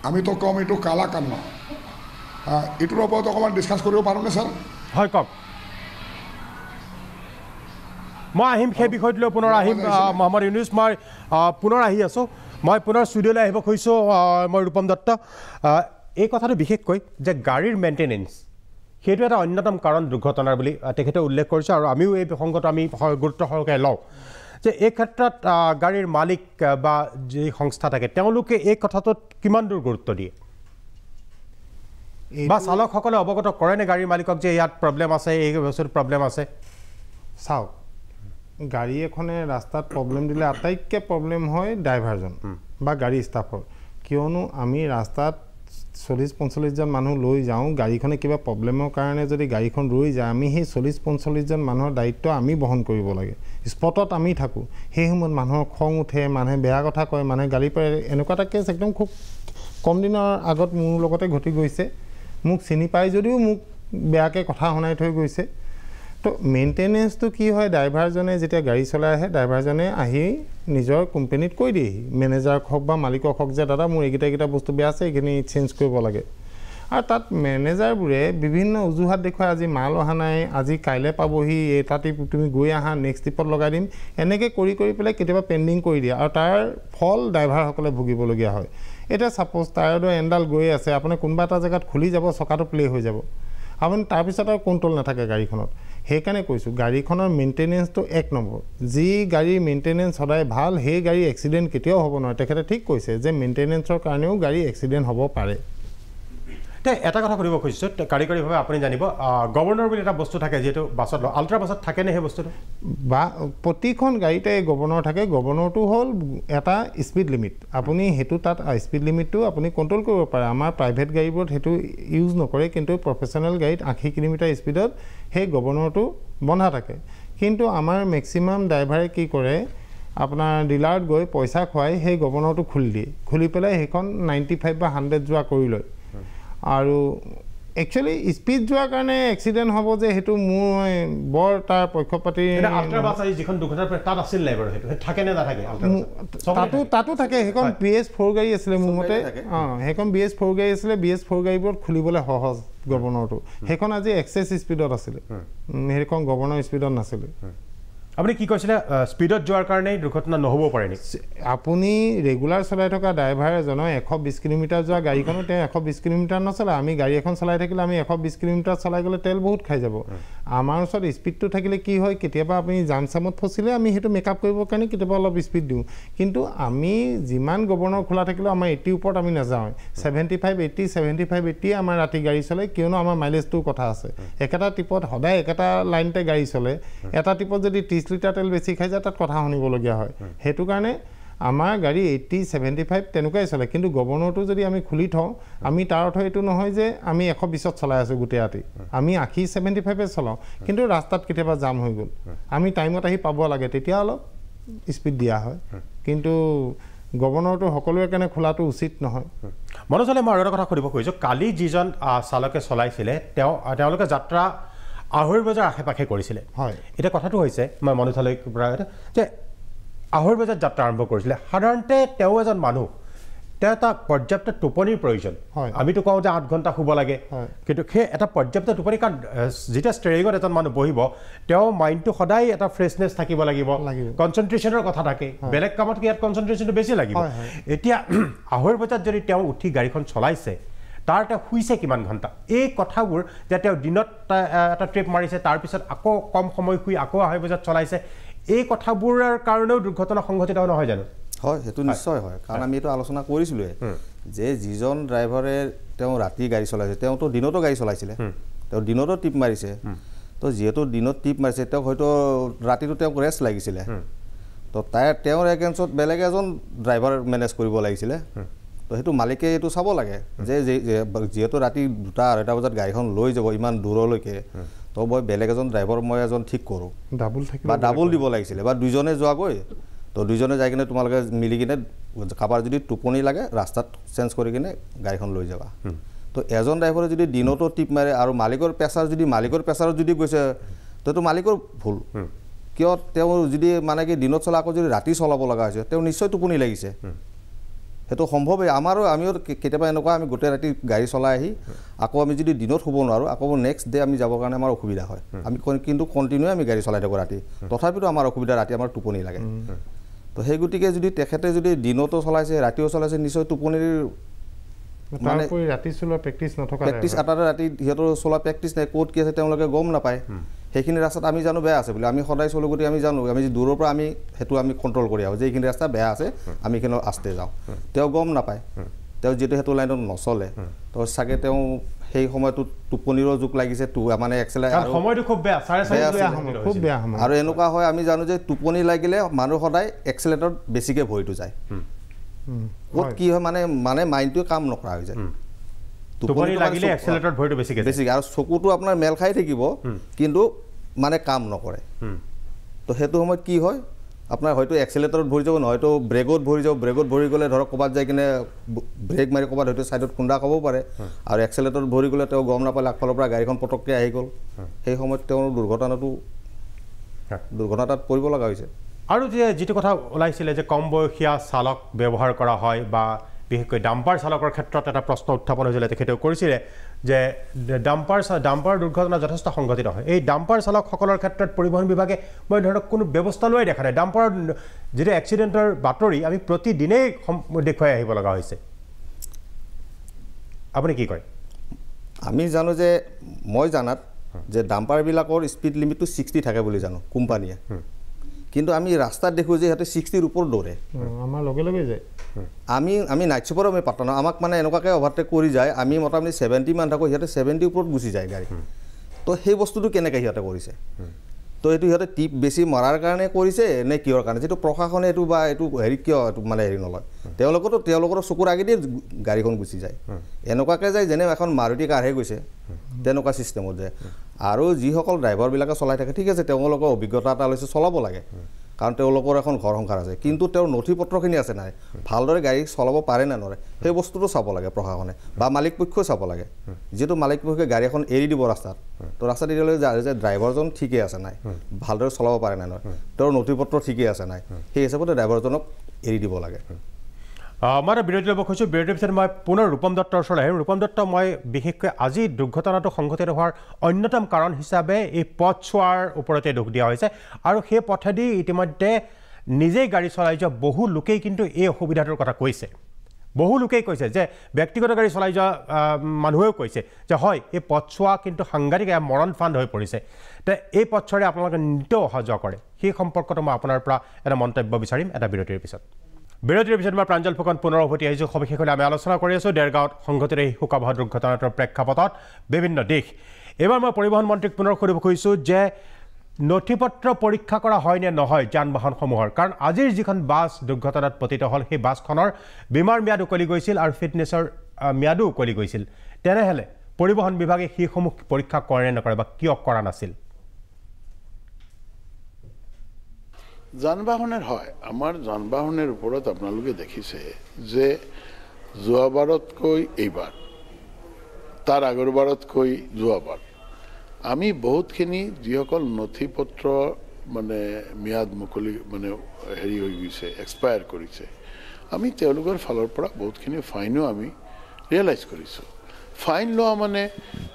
আমিতো কম এইটো কালা কানুন এইটোৰ ওপৰত অকণমান ডিছকাছ কৰিব পাৰোঁনে ছাৰ হয় কওক মই আহিম সেই বিষয়টোলৈ পুনৰ আহিম মহম্মদ ইউনুছ মই পুনৰ আহি আছোঁ মই পুনৰ ষ্টুডিঅ'লৈ আহিব খুজিছোঁ মই ৰূপম দত্ত এই কথাটো বিশেষকৈ যে গাড়ীৰ মেইনটেনেন্স সেইটো এটা অন্যতম কাৰণ দুৰ্ঘটনাৰ বুলি তেখেতে উল্লেখ কৰিছে আৰু আমিও এই প্ৰসংগটো আমি গুৰুত্ব সহকাৰে লওঁ যে এই ক্ষেত্ৰত গাড়ীৰ মালিক বা যি সংস্থা থাকে তেওঁলোকে এই কথাটোত কিমান দূৰ গুৰুত্ব দিয়ে বা চালকসকলে অৱগত কৰেনে গাড়ীৰ মালিকক যে ইয়াত প্ৰব্লেম আছে এই বস্তুত প্ৰব্লেম আছে চাওক গাড়ী এখনে ৰাস্তাত প্ৰব্লেম দিলে আটাইতকৈ প্ৰব্লেম হয় ড্ৰাইভাৰজন বা গাড়ী ষ্টাফৰ কিয়নো আমি ৰাস্তাত 40-45জন মানুহ লৈ যাওঁ গাড়ীখনে কিবা প্ৰব্লেমৰ কাৰণে যদি গাড়ীখন ৰৈ যায় আমি সেই 40-45জন মানুহৰ দায়িত্ব আমি বহন কৰিব লাগে স্পটত আমি থাকোঁ সেই সময়ত মানুহৰ খং উঠে মানুহে বেয়া কথা কয় মানুহে গালি পাৰে এনেকুৱা এটা কেছ একদম খুব কম দিনৰ আগত মোৰ লগতে ঘটি গৈছে মোক চিনি পাই যদিও মোক বেয়াকৈ কথা শুনাই থৈ গৈছে তো মেইনটেনেন্সটো কি হয় ড্ৰাইভাৰজনে যেতিয়া গাড়ী চলাই আহে ড্ৰাইভাৰজনে আহি নিজৰ কোম্পানীত কৈ দিয়েহি মেনেজাৰক হওক বা মালিকক হওক যে দাদা মোৰ এইকেইটা বস্তু বেয়া আছে এইখিনি চেঞ্জ কৰিব লাগে আৰু তাত মেনেজাৰবোৰে বিভিন্ন অজুহাত দেখুৱাই আজি মাল অহা নাই আজি কাইলৈ পাবহি এটা ট্ৰিপ তুমি গৈ আহা নেক্সট ট্ৰিপত লগাই দিম এনেকৈ কৰি পেলাই কেতিয়াবা পেণ্ডিং কৰি দিয়ে আৰু তাৰ ফল ড্ৰাইভাৰসকলে ভুগিবলগীয়া হয় এতিয়া ছাপ'জ টায়াৰৰ এণ্ডাল গৈ আছে আপুনি কোনোবা এটা জেগাত খুলি যাব চকাটো প্লে হৈ যাব আপুনি তাৰপিছত আৰু কণ্ট্ৰল নাথাকে গাড়ীখনত সেইকাৰণে কৈছোঁ গাড়ীখনৰ মেইনটেনেন্সটো 1 নম্বৰ যি গাড়ীৰ মেইনটেনেন্স সদায় ভাল সেই গাড়ী এক্সিডেণ্ট কেতিয়াও হ'ব নোৱাৰে তেখেতে ঠিক কৈছে যে মেইনটেনেন্সৰ কাৰণেও গাড়ী এক্সিডেণ্ট হ'ব পাৰে এটা কথা সুধিব খুজিছোঁ কাৰিকৰীভাৱে আপুনি জানিব গভৰ্ণৰ বুলি এটা বস্তু থাকে যিহেতু বাছত আল্ট্ৰা বাছত থাকেনে সেই বস্তুটো বা প্ৰতিখন গাড়ীতে গভৰ্ণৰ থাকে গভৰ্ণৰটো হ'ল এটা স্পীড লিমিট আপুনি সেইটো তাত স্পীড লিমিটটো আপুনি কণ্ট্ৰল কৰিব পাৰে আমাৰ প্ৰাইভেট গাড়ীবোৰত সেইটো ইউজ নকৰে কিন্তু প্ৰফেশ্যনেল গাড়ীত 80 কিলোমিটাৰ স্পীডত সেই গভৰ্ণৰটো বন্ধা থাকে কিন্তু আমাৰ মেক্সিমাম ড্ৰাইভাৰে কি কৰে আপোনাৰ ডিলাৰত গৈ পইচা খুৱাই সেই গভৰ্ণৰটো খুলি দিয়ে খুলি পেলাই সেইখন 95 বা 100 যোৱা কৰি লয় আৰু একচুৱেলি স্পীড যোৱাৰ কাৰণে এক্সিডেণ্ট হ'ব যে সেইটো মোৰ বৰ তাৰ পক্ষপাতি যিখন দুৰ্ঘটনা তাত আছিল নাই বাৰু সেইটো থাকেনে নাথাকে তাতো থাকে সেইখন BS4 গাড়ী আছিলে মোৰ মতে সেইখন BS4 গাড়ী আছিলে BS4 গাড়ীবোৰত খুলিবলৈ সহজ গভৰ্ণৰটো সেইখন আজি এক্সেছ স্পীডত আছিলে সেইখন গভৰ্ণৰ স্পীডত নাছিলে আপুনি কি কৈছিলে স্পীডত যোৱাৰ কাৰণে দুৰ্ঘটনা নহ'ব পাৰে নেকি আপুনি ৰেগুলাৰ চলাই থকা ড্ৰাইভাৰ এজনৰ 120 কিলোমিটাৰ যোৱা গাড়ীখনো তেওঁ 120 কিলোমিটাৰ নচলায় আমি গাড়ী এখন চলাই থাকিলে আমি 120 কিলোমিটাৰ চলাই গ'লে তেল বহুত খাই যাব আমাৰ ওচৰত স্পীডটো থাকিলে কি হয় কেতিয়াবা আপুনি জাম চামত ফচিলে আমি সেইটো মেকআপ কৰিবৰ কাৰণে কেতিয়াবা অলপ স্পীড দিওঁ কিন্তু আমি যিমান গভৰ্ণৰ খোলা থাকিলেও আমাৰ 80 ওপৰত আমি নাযাওঁ 75 80 75 80 আমাৰ ৰাতি গাড়ী চলে কিয়নো আমাৰ মাইলেজটোৰ কথা আছে একেটা টিপত সদায় একেটা লাইনতে গাড়ী চলে এটা টিপত যদি 30 লিটাৰ তেল বেছি খাই যায় তাত কথা শুনিবলগীয়া হয় সেইটো কাৰণে আমাৰ গাড়ী 80 75 তেনেকুৱাই চলে কিন্তু গভৰ্ণৰটো যদি আমি খুলি থওঁ আমি তাৰ অৰ্থ এইটো নহয় যে আমি 120ত চলাই আছোঁ গোটেই ৰাতি আমি 80 75 চলাওঁ কিন্তু ৰাস্তাত কেতিয়াবা জাম হৈ গ'ল আমি টাইমত আহি পাব লাগে তেতিয়া অলপ স্পীড দিয়া হয় কিন্তু গভৰ্ণৰটো সকলোৰে কাৰণে খোলাটো উচিত নহয় মনোজলে মই আৰু এটা কথা সুধিব খুজিছোঁ কালি যিজন চালকে চলাইছিলে তেওঁলোকে যাত্ৰা 2:30 বজাৰ আশে-পাশে কৰিছিলে হয় এটা কথাটো হৈছে মই মনোজলৈ যে 2:30 বজাত যাত্ৰা আৰম্ভ কৰিছিলে সাধাৰণতে তেওঁ এজন মানুহ তেওঁ এটা পৰ্যাপ্ত টোপনিৰ প্ৰয়োজন আমিতো কওঁ যে 8 ঘণ্টা শুব লাগে কিন্তু সেই এটা পৰ্যাপ্ত টোপনি কাৰণ যেতিয়া ষ্টেৰিঙত এজন মানুহ বহিব তেওঁ মাইণ্ডটো সদায় এটা ফ্ৰেছনেছ থাকিব লাগিব কনচেনট্ৰেশ্যনৰ কথা থাকে বেলেগ কামত কি ইয়াত কনচেনট্ৰেশ্যনটো বেছি লাগিব এতিয়া 2:30 বজাত যদি তেওঁ উঠি গাড়ীখন চলাইছে তাৰ তেওঁ শুইছে কিমান ঘণ্টা এই কথাবোৰ যে তেওঁ দিনত এটা ট্ৰিপ মাৰিছে তাৰপিছত আকৌ কম সময় শুই আকৌ 2:30 বজাত চলাইছে এই কথাবোৰৰ কাৰণেও দুৰ্ঘটনা সংঘটিত নহয় জানো হয় সেইটো নিশ্চয় হয় কাৰণ আমি এইটো আলোচনা কৰিছিলোঁৱে যে যিজন ড্ৰাইভাৰে তেওঁ ৰাতি গাড়ী চলাইছে তেওঁতো দিনতো গাড়ী চলাইছিলে তেওঁ দিনতো টিপ মাৰিছে তো যিহেতু দিনত টিপ মাৰিছে তেওঁক হয়তো ৰাতিটো তেওঁক ৰেষ্ট লাগিছিলে তো তেওঁৰ এগেইনষ্টত বেলেগ এজন ড্ৰাইভাৰ মেনেজ কৰিব লাগিছিলে তো সেইটো মালিকে এইটো চাব লাগে যে যিহেতু ৰাতি 2:30 বজাত গাড়ীখন লৈ যাব ইমান দূৰলৈকে তো মই বেলেগ এজন ড্ৰাইভাৰ মই এজন ঠিক কৰোঁ ডাবল দিব লাগিছিলে বা দুজনে যোৱাগৈ তো দুজনে যাই কিনে তোমালোকে মিলি কিনে কাৰোবাৰ যদি টোপনি লাগে ৰাস্তাত চেঞ্জ কৰি কিনে গাড়ীখন লৈ যাবা তো এজন ড্ৰাইভাৰে যদি দিনতো টিপ মাৰে আৰু মালিকৰ প্ৰেছাৰত যদি গৈছে তো মালিকৰ ভুল কিয় তেওঁ যদি মানে কি দিনত চলা আকৌ যদি ৰাতি চলাব লগা হৈছে তেওঁ নিশ্চয় টোপনি লাগিছে সেইটো সম্ভৱেই আমিও কেতিয়াবা এনেকুৱা আমি গোটেই ৰাতি গাড়ী চলাই আহি আকৌ আমি যদি দিনত শুব নোৱাৰোঁ আকৌ নেক্সট ডে আমি যাবৰ কাৰণে আমাৰ অসুবিধা হয় আমি কিন্তু কণ্টিনিউ আমি গাড়ী চলাই থাকোঁ ৰাতি তথাপিতো আমাৰ অসুবিধা ৰাতি আমাৰ টোপনি লাগে তো সেই গতিকে যদি তেখেতে যদি দিনতো চলাইছে ৰাতিও চলাইছে নিশ্চয় টোপনিৰ মানে ৰাতি চলোৱা প্ৰেক্টিছ নথকা প্ৰেক্টিছ এটা ৰাতি সিহঁতৰ চলোৱা প্ৰেক্টিছ নাই ক'ত কি আছে তেওঁলোকে গম নাপায় সেইখিনি ৰাস্তাত আমি জানো বেয়া আছে বুলি আমি সদায় চলোঁ গতিকে আমি জানো আমি দূৰৰ পৰা আমি সেইটো আমি কণ্ট্ৰল কৰি আহোঁ যে এইখিনি ৰাস্তা বেয়া আছে আমি এইখিনি আস্তে যাওঁ তেওঁ গম নাপায় তেওঁ যিহেতু সেইটো লাইনত নচলে তো চাগে তেওঁ সেই সময়টোত টোপনিৰো যোগ লাগিছে মানে আৰু এনেকুৱা হয় আমি জানো যে টোপনি লাগিলে মানুহ সদায় এক্সেলেটৰত বেছিকৈ ভৰিটো যায় ক'ত কি হয় মানে মাইণ্ডটোৱে কাম নকৰা হৈ যায় টোপনি লাগিলে এক্সেলেটৰত ভৰিটো বেছিকৈ আৰু চকুটো আপোনাৰ মেল খাই থাকিব কিন্তু মানে কাম নকৰে তো সেইটো সময়ত কি হয় আপোনাৰ হয়তো এক্সেলেটৰত ভৰি যাব নহয়তো ব্ৰেকত ভৰি যাব ব্ৰেকত ভৰি গ'লে ধৰক ক'ৰবাত যাই কিনে ব্ৰেক মাৰি ক'ৰবাত হয়তো ছাইডত খুন্দা খাবও পাৰে আৰু এক্সেলেটৰত ভৰি গ'লে তেওঁ গম নাপালে আগফালৰ পৰা গাড়ীখন পটককৈ আহি গ'ল সেই সময়ত তেওঁৰ দুৰ্ঘটনাত পৰিব লগা হৈছে আৰু যিটো কথা ওলাইছিলে যে কম বয়সীয়া চালক ব্যৱহাৰ কৰা হয় বা বিশেষকৈ ডাম্পাৰ চালকৰ ক্ষেত্ৰত এটা প্ৰশ্ন উত্থাপন হৈছিলে তেখেতেও কৰিছিলে যে ডাম্পাৰ দুৰ্ঘটনা যথেষ্ট সংঘটিত হয় এই ডাম্পাৰ চালকসকলৰ ক্ষেত্ৰত পৰিবহণ বিভাগে মই ধৰক কোনো ব্যৱস্থা লোৱাই দেখা নাই ডাম্পাৰৰ যিটো এক্সিডেণ্টৰ বাতৰি আমি প্ৰতিদিনেই দেখুৱাই আহিব লগা হৈছে আপুনি কি কয় আমি জানো যে মই জানাত যে ডাম্পাৰবিলাকৰ স্পীড লিমিটটো 60 থাকে বুলি জানো কোম্পানীয়ে কিন্তু আমি ৰাস্তাত দেখোঁ যে সিহঁতে 60ৰ ওপৰত দৌৰে আমাৰ লগে লগে যায় আমি নাইট চুপাৰো আমি পাতা নহয় আমাক মানে এনেকুৱাকৈ অভাৰটেক কৰি যায় আমি মোটামুটি 70 মান থাকোঁ সিহঁতে 70 ওপৰত গুচি যায় গাড়ী তো সেই বস্তুটো কেনেকৈ সিহঁতে কৰিছে তো এইটো সিহঁতে টিপ বেছি মৰাৰ কাৰণে কৰিছে নে কিহৰ কাৰণে যিটো প্ৰশাসনে এইটো বা এইটো হেৰি কিয় মানে হেৰি নলয় তেওঁলোকৰ চকুৰ আগেদি গাড়ীখন গুচি যায় এনেকুৱাকৈ যায় যেনে এখন মাৰুতি কাৰহে গৈছে তেনেকুৱা ছিষ্টেমত যায় আৰু যিসকল ড্ৰাইভাৰবিলাকে চলাই থাকে ঠিক আছে তেওঁলোকৰ অভিজ্ঞতা এটা লৈছে চলাব লাগে কাৰণ তেওঁলোকৰ এখন ঘৰ সংসাৰ আছে কিন্তু তেওঁৰ নথি পত্ৰখিনি আছে নাই ভালদৰে গাড়ী চলাব পাৰে নে নোৱাৰে সেই বস্তুটো চাব লাগে প্ৰশাসনে বা মালিক পক্ষই চাব লাগে যিহেতু মালিক পক্ষই গাড়ী এখন এৰি দিব ৰাস্তাত তো ৰাস্তাত এৰিলে যে ড্ৰাইভাৰজন ঠিকেই আছে নাই ভালদৰে চলাব পাৰে নে নহয় তেওঁৰ নথি পত্ৰ ঠিকেই আছে নাই সেই হিচাপতে ড্ৰাইভাৰজনক এৰি দিব লাগে মই বিৰতি ল'ব খুজিছোঁ বিৰতিৰ পিছত মই পুনৰ ৰূপম দত্তৰ ওচৰলৈ আহিম ৰূপম দত্ত মই বিশেষকৈ আজি দুৰ্ঘটনাটো সংঘটিত হোৱাৰ অন্যতম কাৰণ হিচাপে এই পথছোৱাৰ ওপৰতে দুখ দিয়া হৈছে আৰু সেই পথেদি ইতিমধ্যে নিজেই গাড়ী চলাই যোৱা বহু লোকেই কিন্তু এই অসুবিধাটোৰ কথা কৈছে বহু লোকেই কৈছে যে ব্যক্তিগত গাড়ী চলাই যোৱা মানুহেও কৈছে যে হয় এই পথছোৱা কিন্তু সাংঘাতিক মৰণ ফাণ্ড হৈ পৰিছে তে এই পথছোৱাৰে আপোনালোকে নিতৌ অহা যোৱা কৰে সেই সম্পৰ্কত মই আপোনাৰ পৰা এটা মন্তব্য বিচাৰিম এটা বিৰতিৰ পিছত বিৰতিৰ পিছত মই প্ৰাঞ্জল ফুকন পুনৰ উভতি আহিছোঁ সবিশেষলৈ আমি আলোচনা কৰি আছোঁ দেৰগাঁৱত সংঘটিত এই শোকাবহ দুৰ্ঘটনাটোৰ প্ৰেক্ষাপটত বিভিন্ন দিশ এইবাৰ মই পৰিবহণ মন্ত্ৰীক পুনৰ সুধিব খুজিছোঁ যে নথিপত্ৰ পৰীক্ষা কৰা হয় নে নহয় যান বাহনসমূহৰ কাৰণ আজিৰ যিখন বাছ দুৰ্ঘটনাত পতিত হ'ল সেই বাছখনৰ বীমাৰ ম্যাদ উকলি গৈছিল আৰু ফিটনেছৰ ম্যাদো উকলি গৈছিল তেনেহ'লে পৰিবহণ বিভাগে সেইসমূহ পৰীক্ষা কৰে নে নকৰে বা কিয় কৰা নাছিল যান বাহনেৰ হয় আমাৰ যান বাহনেৰ উপৰত আপনালোকে দেখিছে যে যোৱাবাৰতকৈ এইবাৰ তাৰ আগৰবাৰতকৈ যোৱাবাৰ আমি বহুতখিনি যিসকল নথিপত্ৰ মানে ম্যাদ মুকলি মানে হেৰি হৈ গৈছে এক্সপায়াৰ কৰিছে আমি তেওঁলোকৰ ফালৰ পৰা বহুতখিনি ফাইনো আমি ৰিয়েলাইজ কৰিছোঁ ফাইন লোৱা মানে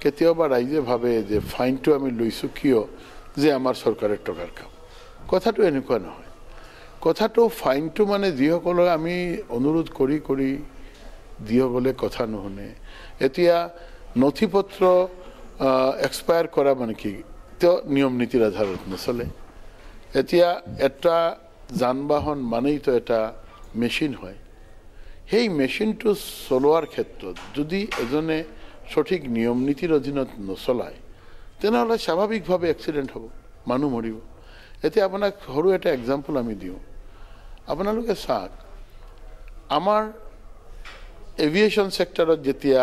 কেতিয়াবা ৰাইজে ভাবে যে ফাইনটো আমি লৈছোঁ কিয় যে আমাৰ চৰকাৰৰ টকাৰ কাম কথাটো এনেকুৱা নহয় কথাটো ফাইনটো মানে যিসকলে আমি অনুৰোধ কৰি কৰি যিসকলে কথা নুশুনে এতিয়া নথিপত্ৰ এক্সপায়াৰ কৰা মানে কি তো নিয়ম নীতিৰ আধাৰত নচলে এতিয়া এটা যান বাহন মানেই তো এটা মেচিন হয় সেই মেচিনটো চলোৱাৰ ক্ষেত্ৰত যদি এজনে সঠিক নিয়ম নীতিৰ অধীনত নচলায় তেনেহ'লে স্বাভাৱিকভাৱে এক্সিডেণ্ট হ'ব মানুহ মৰিব এতিয়া আপোনাক সৰু এটা এক্সাম্পল আমি দিওঁ আপোনালোকে চাওক আমাৰ এভিয়েশ্যন ছেক্টৰত যেতিয়া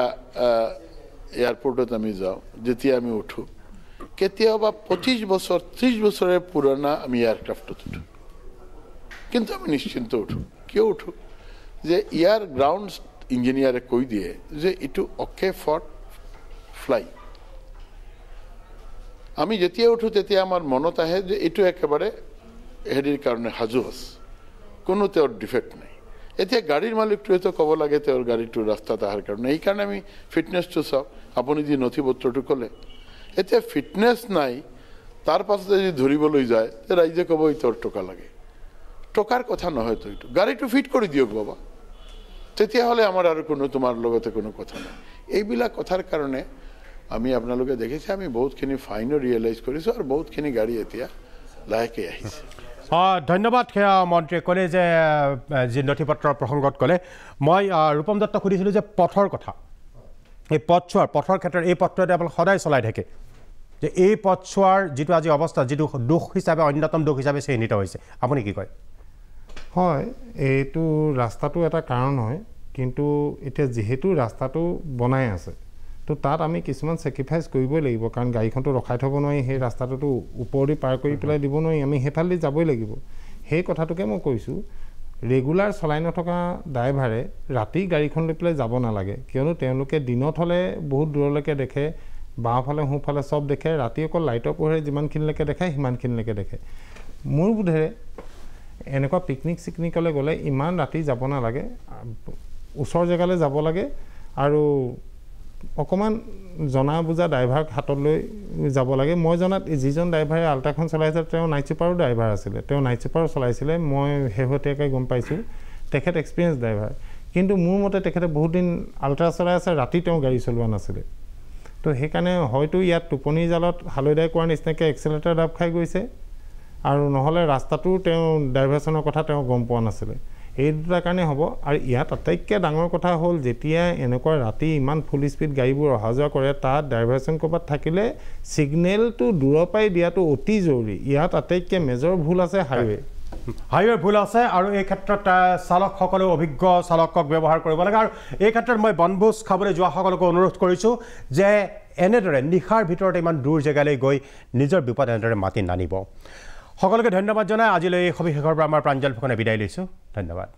এয়াৰপৰ্টত আমি যাওঁ যেতিয়া আমি উঠো কেতিয়াবা 25 বছৰ 30 বছৰৰ পুৰণা আমি এয়াৰক্ৰাফ্টত উঠো কিন্তু আমি নিশ্চিন্ত উঠো কিয় উঠো যে ইয়াৰ গ্ৰাউণ্ড ইঞ্জিনিয়াৰে কৈ দিয়ে যে এইটো অ'কে ফৰ ফ্লাই আমি যেতিয়া উঠো তেতিয়া আমাৰ মনত আহে যে এইটো একেবাৰে হেৰিৰ কাৰণে সাজু আছে কোনো তেওঁৰ ডিফেক্ট নাই এতিয়া গাড়ীৰ মালিকটোৱেতো ক'ব লাগে তেওঁৰ গাড়ীটো ৰাস্তাত অহাৰ কাৰণে এইকাৰণে আমি ফিটনেছটো চাওঁ আপুনি যি নথিপত্ৰটো ক'লে এতিয়া ফিটনেছ নাই তাৰ পাছতে যদি ধৰিবলৈ যায় তে ৰাইজে ক'ব তেওঁৰ টকা লাগে টকাৰ কথা নহয়তো এইটো গাড়ীটো ফিট কৰি দিয়ক বাবা তেতিয়াহ'লে আমাৰ আৰু কোনো তোমাৰ লগতে কোনো কথা নাই এইবিলাক কথাৰ কাৰণে আমি আপোনালোকে দেখিছে আমি বহুতখিনি ফাইনো ৰিয়েলাইজ কৰিছোঁ আৰু বহুতখিনি গাড়ী এতিয়া লাহেকৈ আহিছে ধন্যবাদ সেয়া মন্ত্ৰীয়ে ক'লে যে যি নথিপত্ৰৰ প্ৰসংগত ক'লে মই ৰূপম দত্তক সুধিছিলোঁ যে পথৰ কথা এই পথৰ ক্ষেত্ৰত এই পথটোতে আপোনালোক সদায় চলাই থাকে যে এই পথছোৱাৰ যিটো আজি অৱস্থা যিটো দোষ হিচাপে অন্যতম দোষ হিচাপে চিহ্নিত হৈছে আপুনি কি কয় হয় এইটো ৰাস্তাটো এটা কাৰণ হয় কিন্তু এতিয়া যিহেতু ৰাস্তাটো বনাই আছে তো তাত আমি কিছুমান ছেক্ৰিফাইচ কৰিবই লাগিব কাৰণ গাড়ীখনটো ৰখাই থ'ব নোৱাৰি সেই ৰাস্তাটোতো ওপৰেদি পাৰ কৰি পেলাই দিব নোৱাৰি আমি সেইফালেদি যাবই লাগিব সেই কথাটোকে মই কৈছোঁ ৰেগুলাৰ চলাই নথকা ড্ৰাইভাৰে ৰাতি গাড়ীখন লৈ পেলাই যাব নালাগে কিয়নো তেওঁলোকে দিনত হ'লে বহুত দূৰলৈকে দেখে বাওঁফালে সোঁফালে চব দেখে ৰাতি অকল লাইটৰ পোহৰে যিমানখিনিলৈকে দেখে সিমানখিনিলৈকে দেখে মোৰ বোধেৰে এনেকুৱা পিকনিক চিকনিকলৈ গ'লে ইমান ৰাতি যাব নালাগে ওচৰ জেগালৈ যাব লাগে আৰু অকণমান জনা বুজা ড্ৰাইভাৰক হাতত লৈ যাব লাগে মই জনাত যিজন ড্ৰাইভাৰে আল্ট্ৰাখন চলাইছে তেওঁ নাইট ছুপাৰো ড্ৰাইভাৰ আছিলে তেওঁ নাইট ছুপাৰো চলাইছিলে মই শেহতীয়াকৈ গম পাইছোঁ তেখেত এক্সপিৰিয়েঞ্চ ড্ৰাইভাৰ কিন্তু মোৰ মতে তেখেতে বহুত দিন আল্ট্ৰা চলাই আছে ৰাতি তেওঁ গাড়ী চলোৱা নাছিলে তো সেইকাৰণে হয়তো ইয়াত টোপনি জালত হালুদাই কোৱাৰ নিচিনাকৈ এক্সেলেটাৰ দাব খাই গৈছে আৰু নহ'লে ৰাস্তাটো তেওঁ ডাইভাৰশ্যনৰ কথা তেওঁ গম পোৱা নাছিলে এই দুটাৰ কাৰণে হ'ব আৰু ইয়াত আটাইতকৈ ডাঙৰ কথা হ'ল যেতিয়া এনেকুৱা ৰাতি ইমান ফুল স্পীড গাড়ীবোৰ অহা যোৱা কৰে তাত ডাইভাৰশ্যন ক'ৰবাত থাকিলে ছিগনেলটো দূৰৰ পৰাই দিয়াটো অতি জৰুৰী ইয়াত আটাইতকৈ মেজৰ ভুল আছে হাইৱে ভুল আছে আৰু এই ক্ষেত্ৰত চালকসকলেও অভিজ্ঞ চালকক ব্যৱহাৰ কৰিব লাগে আৰু এই ক্ষেত্ৰত মই বনভোজ খাবলৈ যোৱাসকলকো অনুৰোধ কৰিছোঁ যে এনেদৰে নিশাৰ ভিতৰতে ইমান দূৰ জেগালৈ গৈ নিজৰ বিপদ এনেদৰে মাতি নানিব সকলোকে ধন্যবাদ জনাই আজিলৈ এই সবিশেষৰ পৰা আমাৰ প্ৰাঞ্জল ফুকনে বিদায় লৈছোঁ ধন্যবাদ